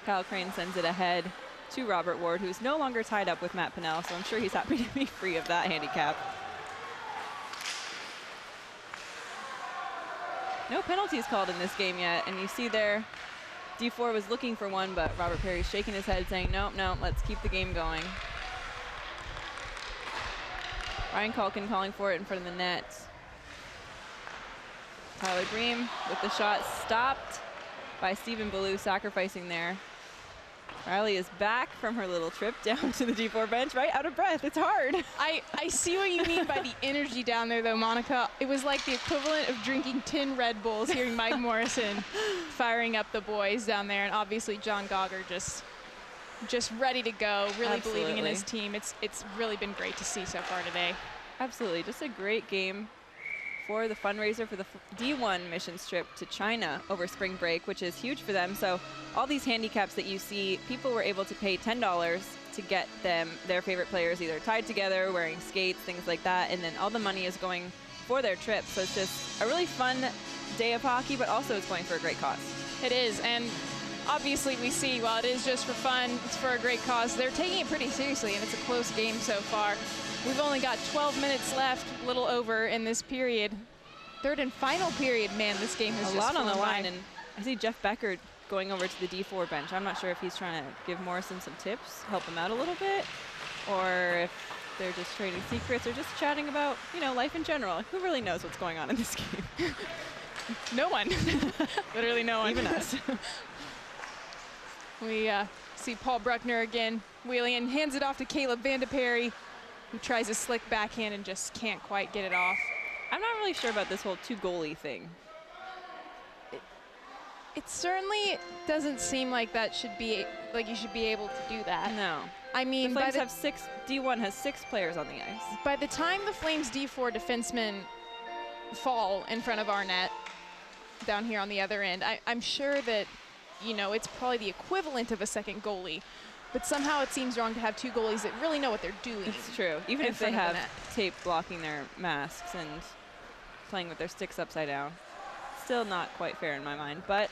Kyle Crane sends it ahead to Robert Ward, who's no longer tied up with Matt Pinnell, so I'm sure he's happy to be free of that handicap. No penalties called in this game yet, and you see there, D4 was looking for one, but Robert Perry's shaking his head saying, no, let's keep the game going. Ryan Culkin calling for it in front of the net. Tyler Bream with the shot stopped by Stephen Ballou, sacrificing there. Riley is back from her little trip down to the D4 bench, right? Out of breath. It's hard. I see what you mean by the energy down there, though, Monica. It was like the equivalent of drinking 10 Red Bulls, hearing Mike Morrison firing up the boys down there, and obviously John Gogger just ready to go, really believing in his team. It's really been great to see so far today. Absolutely. Just a great game for the fundraiser for the D1 missions trip to China over spring break, which is huge for them. So all these handicaps that you see, people were able to pay $10 to get them their favorite players either tied together, wearing skates, things like that, and then all the money is going for their trip. So it's just a really fun day of hockey, but also it's going for a great cause. It is, and obviously we see, while it is just for fun, it's for a great cause, they're taking it pretty seriously, and it's a close game so far. We've only got 12 minutes left, a little over in this period. Third and final period, man, this game has a just lot on the line, by. and I see Jeff Becker going over to the D4 bench. I'm not sure if he's trying to give Morrison some tips, help him out a little bit, or if they're just trading secrets or just chatting about, life in general. Who really knows what's going on in this game? No one. Literally no one. Even us. We see Paul Bruckner again wheeling and hands it off to Caleb Vandeperry, who tries a slick backhand and just can't quite get it off. I'm not really sure about this whole two-goalie thing. It certainly doesn't seem like that should be, like you should be able to do that. No. I mean, the Flames have D1 has 6 players on the ice. By the time the Flames D4 defensemen fall in front of our net down here on the other end, I'm sure that, it's probably the equivalent of a second goalie. But somehow it seems wrong to have 2 goalies that really know what they're doing. It's true. Even if they have tape blocking their masks and playing with their sticks upside down. Still not quite fair in my mind, but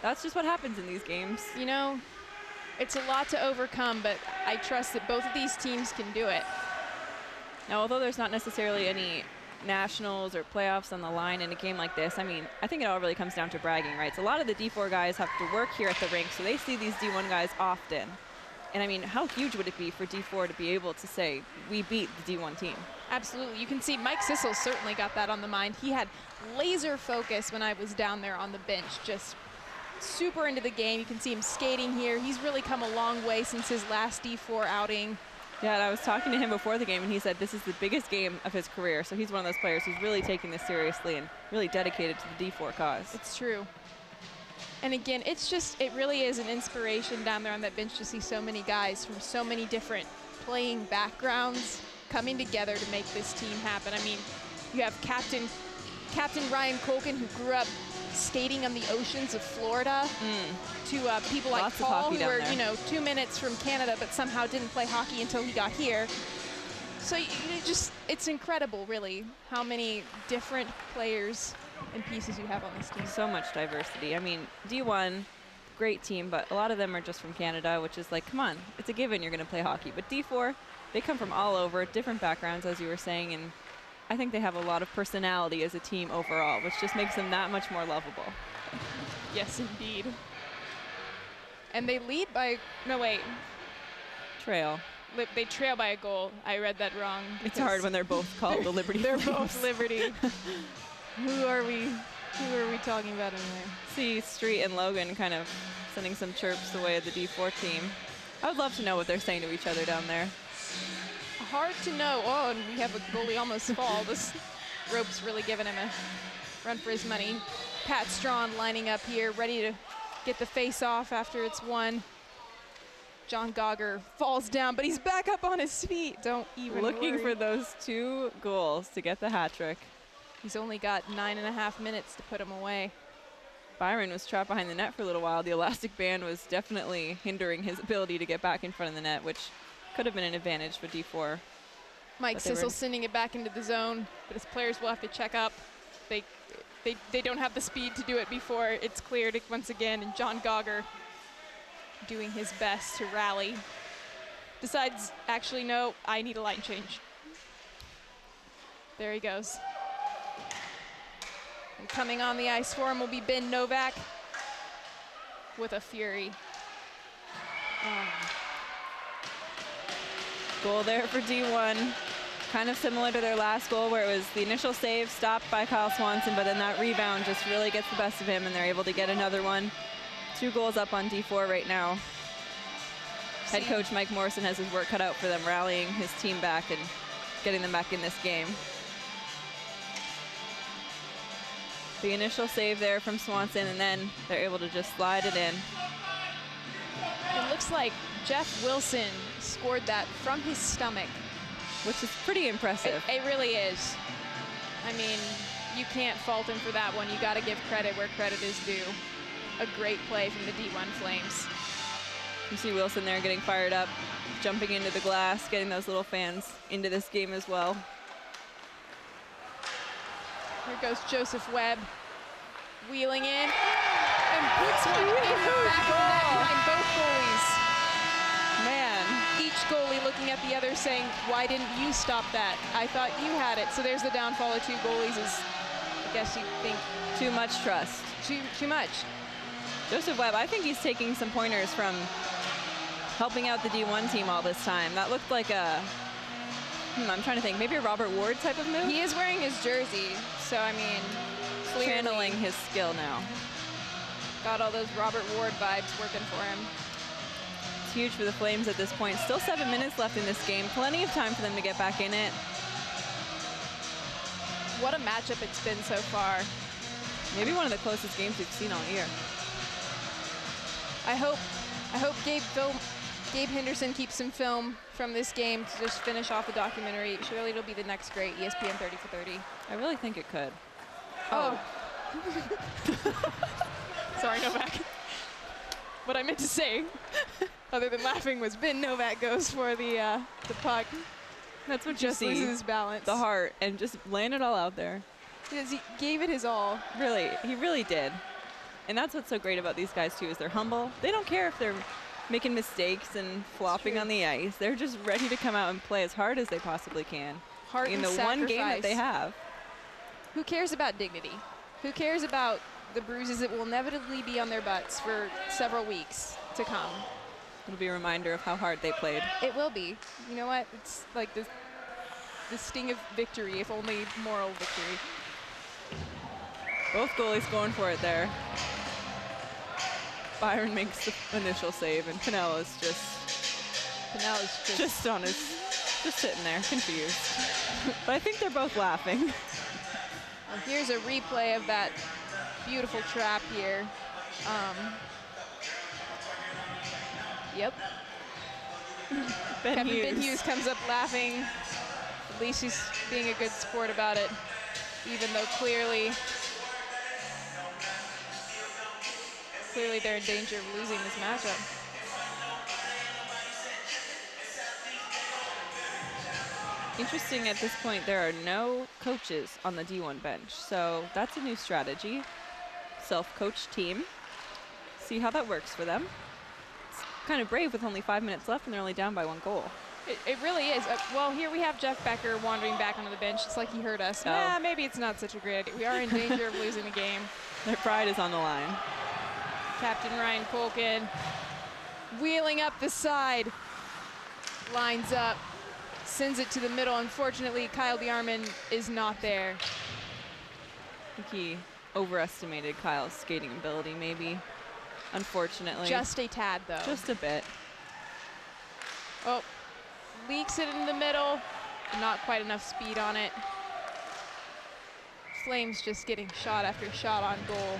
that's just what happens in these games. It's a lot to overcome, but I trust that both of these teams can do it. Now, although there's not necessarily any nationals or playoffs on the line in a game like this, I think it all really comes down to bragging rights. A lot of the D4 guys have to work here at the rink, so they see these D1 guys often. And how huge would it be for D4 to be able to say, we beat the D1 team? Absolutely. You can see Mike Sissel certainly got that on the mind. He had laser focus when I was down there on the bench, just super into the game. You can see him skating here. He's really come a long way since his last D4 outing. Yeah, and I was talking to him before the game, and he said this is the biggest game of his career. So he's one of those players who's really taking this seriously and really dedicated to the D4 cause. It's true. And again, it really is an inspiration down there on that bench to see so many guys from so many different playing backgrounds coming together to make this team happen. You have Captain Ryan Culkin, who grew up skating on the oceans of Florida, to people like Lots Paul, who were 2 minutes from Canada, but somehow didn't play hockey until he got here. So it's incredible, really, how many different players and pieces you have on this team. So much diversity. D1, great team, but a lot of them are just from Canada, which is like, come on, it's a given you're going to play hockey. But D4, they come from all over, different backgrounds, as you were saying, and I think they have a lot of personality as a team overall, which just makes them that much more lovable. Yes, indeed. And they lead by, no, wait. Trail. They trail by a goal. I read that wrong. It's hard when they're both called the Liberty They're Flames. both Liberty. Who are we talking about anyway? See Street and Logan kind of sending some chirps the way of the D4 team. I would love to know what they're saying to each other down there. Hard to know. Oh, and we have a goalie almost fall. This rope's really giving him a run for his money. Pat Strawn lining up here, ready to get the face off after it's won. John Gogger falls down, but he's back up on his feet. Don't even Looking worry. for those 2 goals to get the hat trick. He's only got 9.5 minutes to put him away. Byron was trapped behind the net for a little while. The elastic band was definitely hindering his ability to get back in front of the net, which Could have been an advantage for D4. Mike But they were- Sissel sending it back into the zone, but his players will have to check up. They don't have the speed to do it before it's cleared once again, and John Gogger doing his best to rally. Decides, actually, no, I need a line change. There he goes. And coming on the ice for him will be Ben Novak with a fury. Goal there for D1. Kind of similar to their last goal where it was the initial save stopped by Kyle Swanson, but then that rebound just really gets the best of him and they're able to get another one. 2 goals up on D4 right now. Head coach Mike Morrison has his work cut out for them, rallying his team back and getting them back in this game. The initial save there from Swanson, and then they're able to just slide it in. It looks like Jeff Wilson scored that from his stomach. Which is pretty impressive. It really is. I mean, you can't fault him for that one. You got to give credit where credit is due. A great play from the D1 Flames. You see Wilson there getting fired up, jumping into the glass, getting those little fans into this game as well. Here goes Joseph Webb, wheeling in, and puts one in the back of the net behind both goalies. Man, Each goalie looking at the other saying, why didn't you stop that? I thought you had it. So there's the downfall of 2 goalies is, I guess you think, too much trust. too much. Joseph Webb, I think he's taking some pointers from helping out the D1 team all this time. That looked like a, I'm trying to think, maybe a Robert Ward type of move? He is wearing his jersey, so I mean, clearly Channeling his skill now. got all those Robert Ward vibes working for him. It's huge for the Flames at this point. Still 7 minutes left in this game. Plenty of time for them to get back in it. What a matchup it's been so far. Maybe one of the closest games we've seen all year. I hope Gabe Henderson keeps some film from this game to just finish off the documentary. Surely it'll be the next great ESPN 30 for 30. I really think it could. Oh. Sorry, Novak. What I meant to say, other than laughing, was Ben Novak goes for the puck. That's what Just you see. loses balance. The heart, and just laying it all out there. Because he gave it his all. Really, he really did. And that's what's so great about these guys too, is they're humble. They don't care if they're making mistakes and flopping on the ice. They're just ready to come out and play as hard as they possibly can. Heart in and the one game that they sacrifice. have. Who cares about dignity? Who cares about the bruises that will inevitably be on their butts for several weeks to come? It'll be a reminder of how hard they played. It will be. You know what? It's like the sting of victory, if only moral victory. Both goalies going for it there. Byron makes the initial save, and Pinella's Pinella's just on his, just sitting there, confused. But I think they're both laughing. Well, here's a replay of that beautiful trap here. Yep. Ben Ben Hughes comes up laughing. At least he's being a good sport about it, even though clearly they're in danger of losing this matchup. Interesting, at this point, there are no coaches on the D1 bench, so that's a new strategy. Self-coached team. See how that works for them. It's kind of brave with only 5 minutes left, and they're only down by 1 goal. It really is. Well, here we have Jeff Becker wandering back onto the bench. It's like he heard us. Oh. Nah, maybe it's not such a great idea. We are in danger of losing the game. Their pride is on the line. Captain Ryan Colkin wheeling up the side. Lines up. Sends it to the middle. Unfortunately, Kyle DeArmond is not there. I think he overestimated Kyle's skating ability, maybe. Unfortunately. Just a tad, though. Just a bit. Oh, leaks it in the middle. Not quite enough speed on it. Flames just getting shot after shot on goal.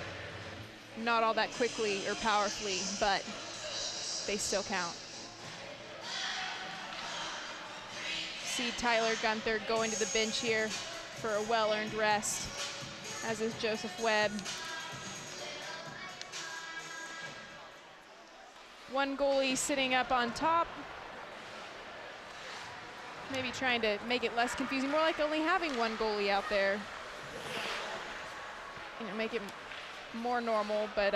Not all that quickly or powerfully, but they still count. See Tyler Gunther going to the bench here for a well-earned rest, as is Joseph Webb. One goalie sitting up on top. Maybe trying to make it less confusing, more like only having one goalie out there. You know, make it more normal, but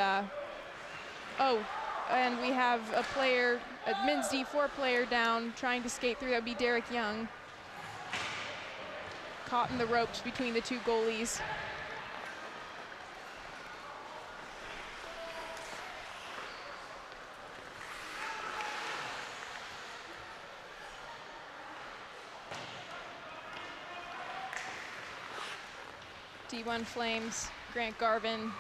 oh, and we have a player, a men's D4 player down, trying to skate through. That would be Derek Young. Caught in the ropes between the two goalies. D1 Flames, Grant Garvin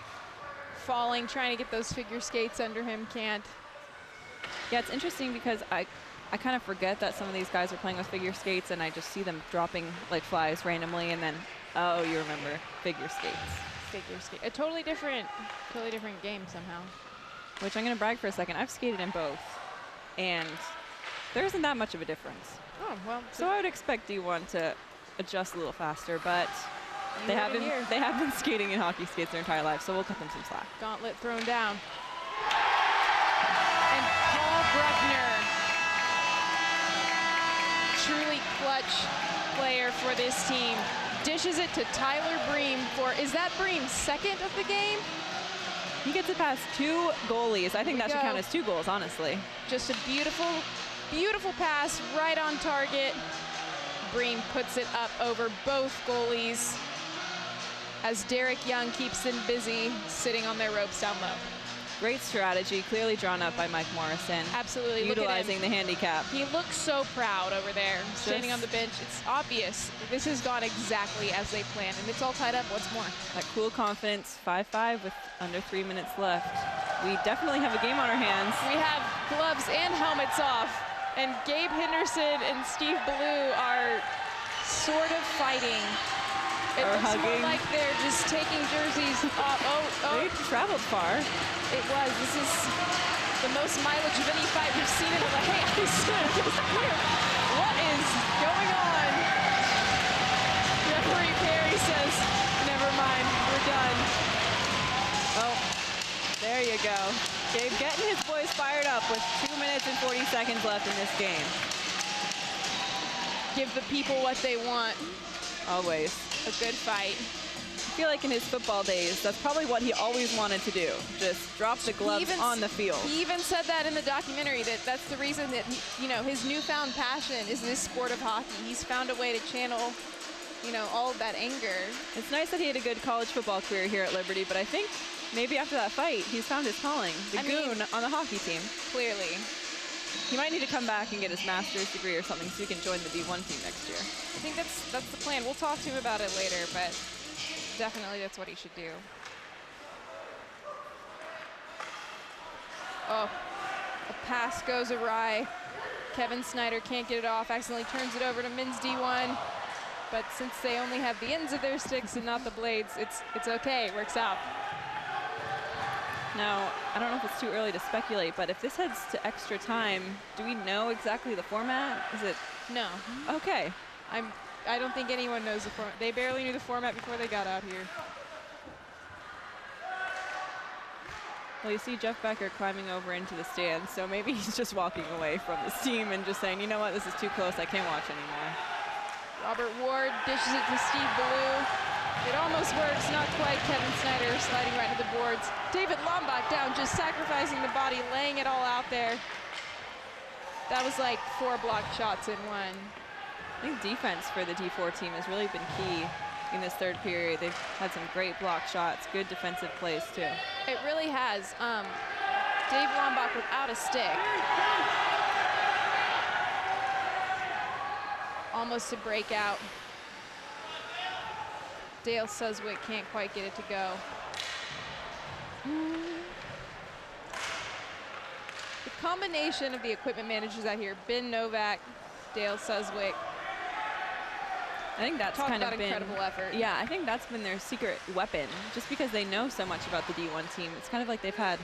falling, trying to get those figure skates under him, can't. Yeah, it's interesting because I kind of forget that some of these guys are playing with figure skates, and I just see them dropping like flies randomly, and then, oh, you remember figure skates. Figure skate, a totally different game somehow. Which I'm gonna brag for a second. I've skated in both, and there isn't that much of a difference. Oh, well. So I would expect D1 to adjust a little faster, but they have been skating in hockey skates their entire life, so we'll cut them some slack. Gauntlet thrown down. And Paul Bruckner, truly clutch player for this team, dishes it to Tyler Bream for, is that Bream's second of the game? He gets it past two goalies. I think that should count as 2 goals, honestly. Just a beautiful, beautiful pass right on target. Bream puts it up over both goalies as Derek Young keeps them busy sitting on their ropes down low. Great strategy, clearly drawn up by Mike Morrison. Absolutely. Utilizing the handicap. He looks so proud over there, standing on the bench. It's obvious this has gone exactly as they planned, and it's all tied up. What's more? That cool confidence, 5-5 with under 3 minutes left. We definitely have a game on our hands. We have gloves and helmets off, and Gabe Henderson and Steve Ballou are sort of fighting. It looks more like they're just taking jerseys off. They traveled far. It was. This is the most mileage of any fight we've seen in the ice. What is going on? Referee Perry says, never mind, we're done. Oh, there you go. Gabe getting his boys fired up with 2 minutes and 40 seconds left in this game. Give the people what they want. Always. A good fight. I feel like in his football days, that's probably what he always wanted to do. Just drop the gloves on the field. He even said that in the documentary, that that's the reason that, he, you know, his newfound passion is this sport of hockey. He's found a way to channel, you know, all of that anger. It's nice that he had a good college football career here at Liberty, but I think maybe after that fight, he's found his calling. The goon on the hockey team. Clearly. He might need to come back and get his master's degree or something so he can join the D1 team next year. I think that's the plan. We'll talk to him about it later, but definitely that's what he should do. Oh, a pass goes awry. Kevin Snyder can't get it off, accidentally turns it over to men's D1. But since they only have the ends of their sticks and not the blades, it's okay, it works out. Now, I don't know if it's too early to speculate, but if this heads to extra time, do we know exactly the format? Is it? No. Okay. I don't think anyone knows the format. They barely knew the format before they got out here. Well, you see Jeff Becker climbing over into the stands, so maybe he's just walking away from this team and just saying, you know what, this is too close, I can't watch anymore. Robert Ward dishes it to Steve Ballou. It almost works, not quite. Kevin Snyder sliding right to the boards. David Lombach down, just sacrificing the body, laying it all out there. That was like 4 blocked shots in one. I think defense for the D4 team has really been key in this third period. They've had some great block shots, good defensive plays too. It really has. Dave Lombach without a stick. Almost a breakout. Dale Suswick can't quite get it to go. The combination of the equipment managers out here, Ben Novak, Dale Suswick. I think that's Talk kind about of been incredible effort. Yeah, I think that's been their secret weapon. Just because they know so much about the D1 team, it's kind of like they've had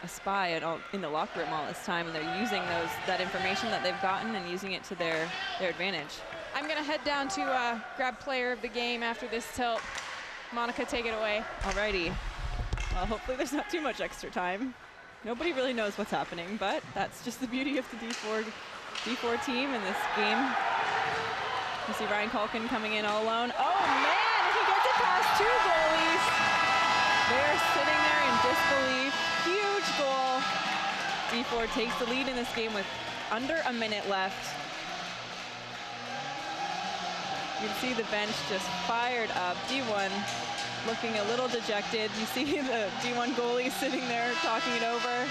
a spy in the locker room all this time, and they're using that information that they've gotten and using it to their advantage. I'm gonna head down to grab player of the game after this tilt. Monica, take it away. Alrighty. Well, hopefully there's not too much extra time. Nobody really knows what's happening, but that's just the beauty of the D4 team and this game You see Ryan Culkin coming in all alone. Oh man, he gets it past 2 goalies. They're sitting there in disbelief. Huge goal. D4 takes the lead in this game with under a minute left. You can see the bench just fired up. D1 looking a little dejected. You see the D1 goalie sitting there talking it over.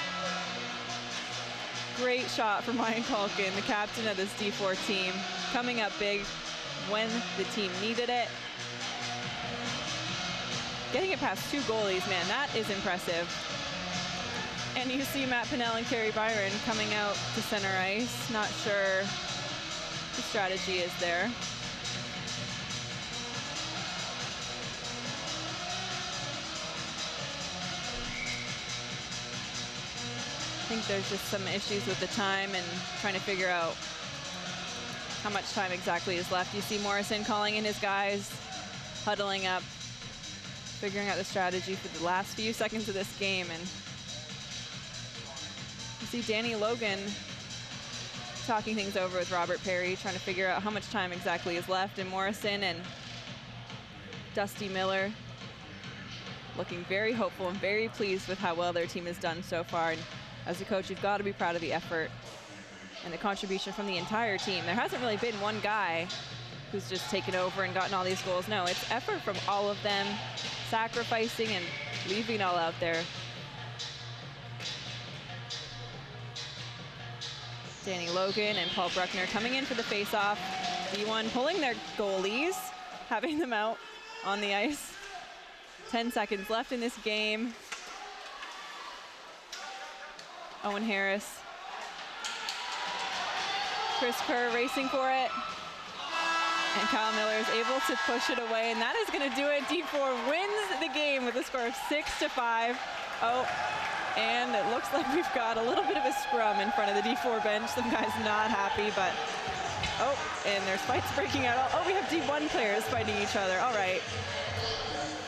Great shot from Ryan Culkin, the captain of this D4 team, coming up big when the team needed it. Getting it past 2 goalies, man, that is impressive. And you see Matt Pinnell and Carrie Byron coming out to center ice. Not sure the strategy is there. I think there's just some issues with the time and trying to figure out how much time exactly is left. You see Morrison calling in his guys, huddling up, figuring out the strategy for the last few seconds of this game. And you see Danny Logan talking things over with Robert Perry, trying to figure out how much time exactly is left. And Morrison and Dusty Miller looking very hopeful and very pleased with how well their team has done so far. And as a coach, you've got to be proud of the effort and the contribution from the entire team. There hasn't really been one guy who's just taken over and gotten all these goals. No, it's effort from all of them, sacrificing and leaving it all out there. Danny Logan and Paul Bruckner coming in for the face-off. D1 pulling their goalies, having them out on the ice. 10 seconds left in this game. Owen Harris. Chris Kerr racing for it. And Kyle Miller is able to push it away, and that is going to do it. D4 wins the game with a score of 6-5. Oh, and it looks like we've got a little bit of a scrum in front of the D4 bench. Some guys not happy, but oh, and there's fights breaking out. Oh, we have D1 players fighting each other. All right.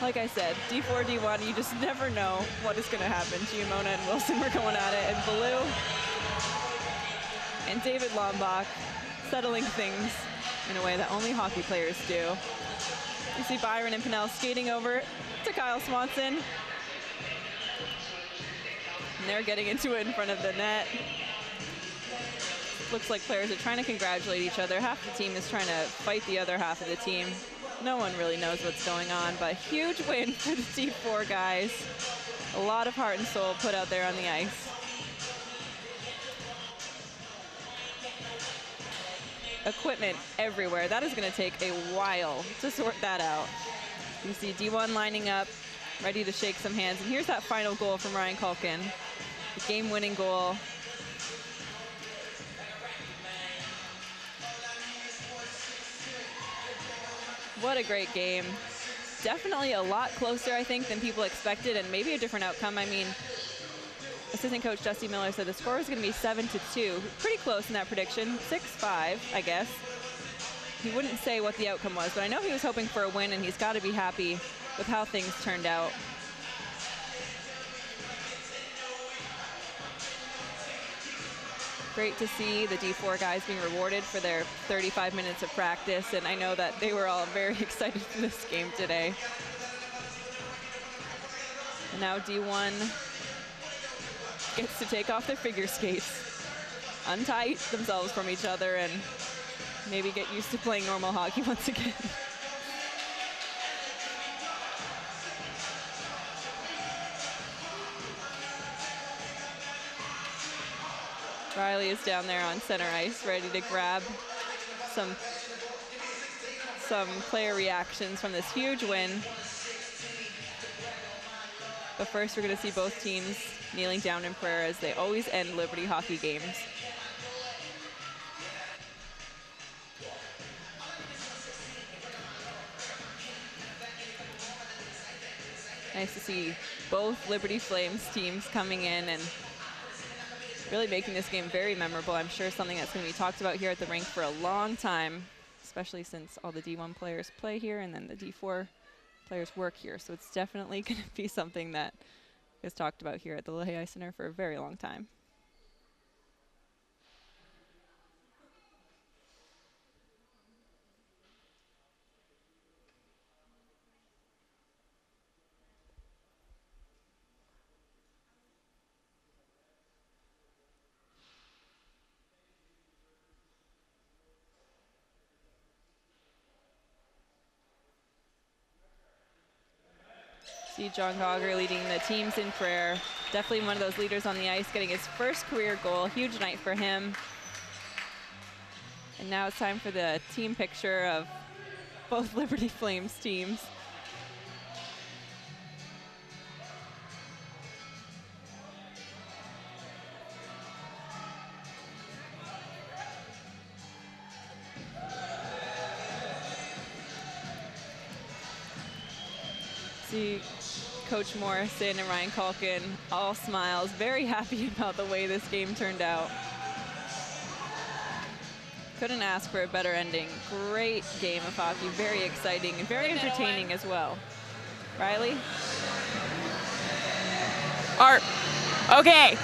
Like I said, D4, D1, you just never know what is going to happen. Giamona and Wilson were going at it, and Ballou and David Lombach settling things in a way that only hockey players do. You see Byron and Pinnell skating over to Kyle Swanson. And they're getting into it in front of the net. Looks like players are trying to congratulate each other. Half the team is trying to fight the other half of the team. No one really knows what's going on, but huge win for the D4 guys. A lot of heart and soul put out there on the ice. Equipment everywhere. That is going to take a while to sort that out. You see D1 lining up, ready to shake some hands. And here's that final goal from Ryan Culkin, the game-winning goal. What a great game. Definitely a lot closer, I think, than people expected, and maybe a different outcome. I mean, assistant coach Dusty Miller said the score is going to be 7-2. Pretty close in that prediction. 6-5, I guess. He wouldn't say what the outcome was, but I know he was hoping for a win, and he's got to be happy with how things turned out. Great to see the D4 guys being rewarded for their 35 minutes of practice, and I know that they were all very excited for this game today. And now D1 gets to take off their figure skates, untie themselves from each other, and maybe get used to playing normal hockey once again. Riley is down there on center ice, ready to grab some player reactions from this huge win. But first, we're going to see both teams kneeling down in prayer as they always end Liberty hockey games. Nice to see both Liberty Flames teams coming in and really making this game very memorable. I'm sure something that's going to be talked about here at the rink for a long time, especially since all the D1 players play here and then the D4 players work here. So it's definitely going to be something that is talked about here at the Lehigh Center for a very long time. See John Gauger leading the teams in prayer. Definitely one of those leaders on the ice, getting his first career goal. Huge night for him. And now it's time for the team picture of both Liberty Flames teams. See Coach Morrison and Ryan Culkin, all smiles, very happy about the way this game turned out. Couldn't ask for a better ending. Great game of hockey, very exciting and very entertaining as well. Riley? Art. Okay,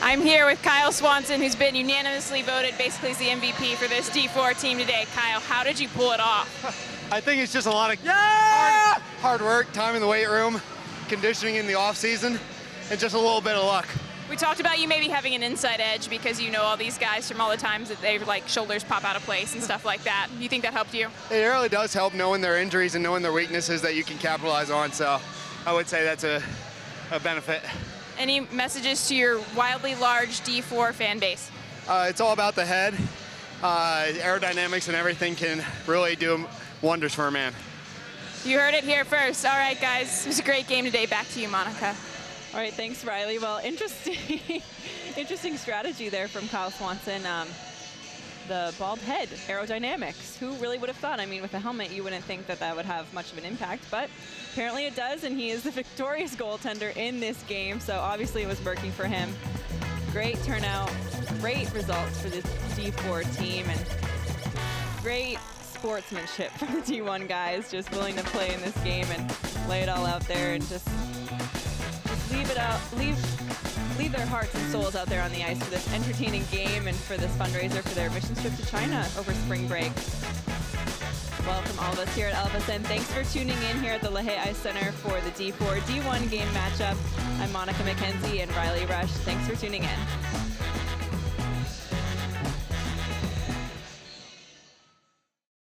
I'm here with Kyle Swanson, who's been unanimously voted basically as the MVP for this D4 team today. Kyle, how did you pull it off? I think it's just a lot of hard work, time in the weight room, conditioning in the off season, and just a little bit of luck. We talked about you maybe having an inside edge because you know all these guys from all the times that they like shoulders pop out of place and stuff like that. You think that helped you? It really does help knowing their injuries and knowing their weaknesses that you can capitalize on. So I would say that's a benefit. Any messages to your wildly large D4 fan base? It's all about the head. Aerodynamics and everything can really do wonders for a man. You heard it here first. All right, guys. It was a great game today. Back to you, Monica. All right, thanks, Riley. Well, interesting, interesting strategy there from Kyle Swanson. The bald head, aerodynamics. Who really would have thought? I mean, with a helmet, you wouldn't think that that would have much of an impact, but apparently it does, and he is the victorious goaltender in this game, so obviously it was working for him. Great turnout, great results for this D4 team, and great sportsmanship from the D1 guys, just willing to play in this game and lay it all out there and just leave it out, leave their hearts and souls out there on the ice for this entertaining game and for this fundraiser for their mission trip to China over spring break. Well, from all of us here at Elvis, and thanks for tuning in here at the LaHaye Ice Center for the D4 D1 game matchup. I'm Monica McKenzie and Riley Rush. Thanks for tuning in.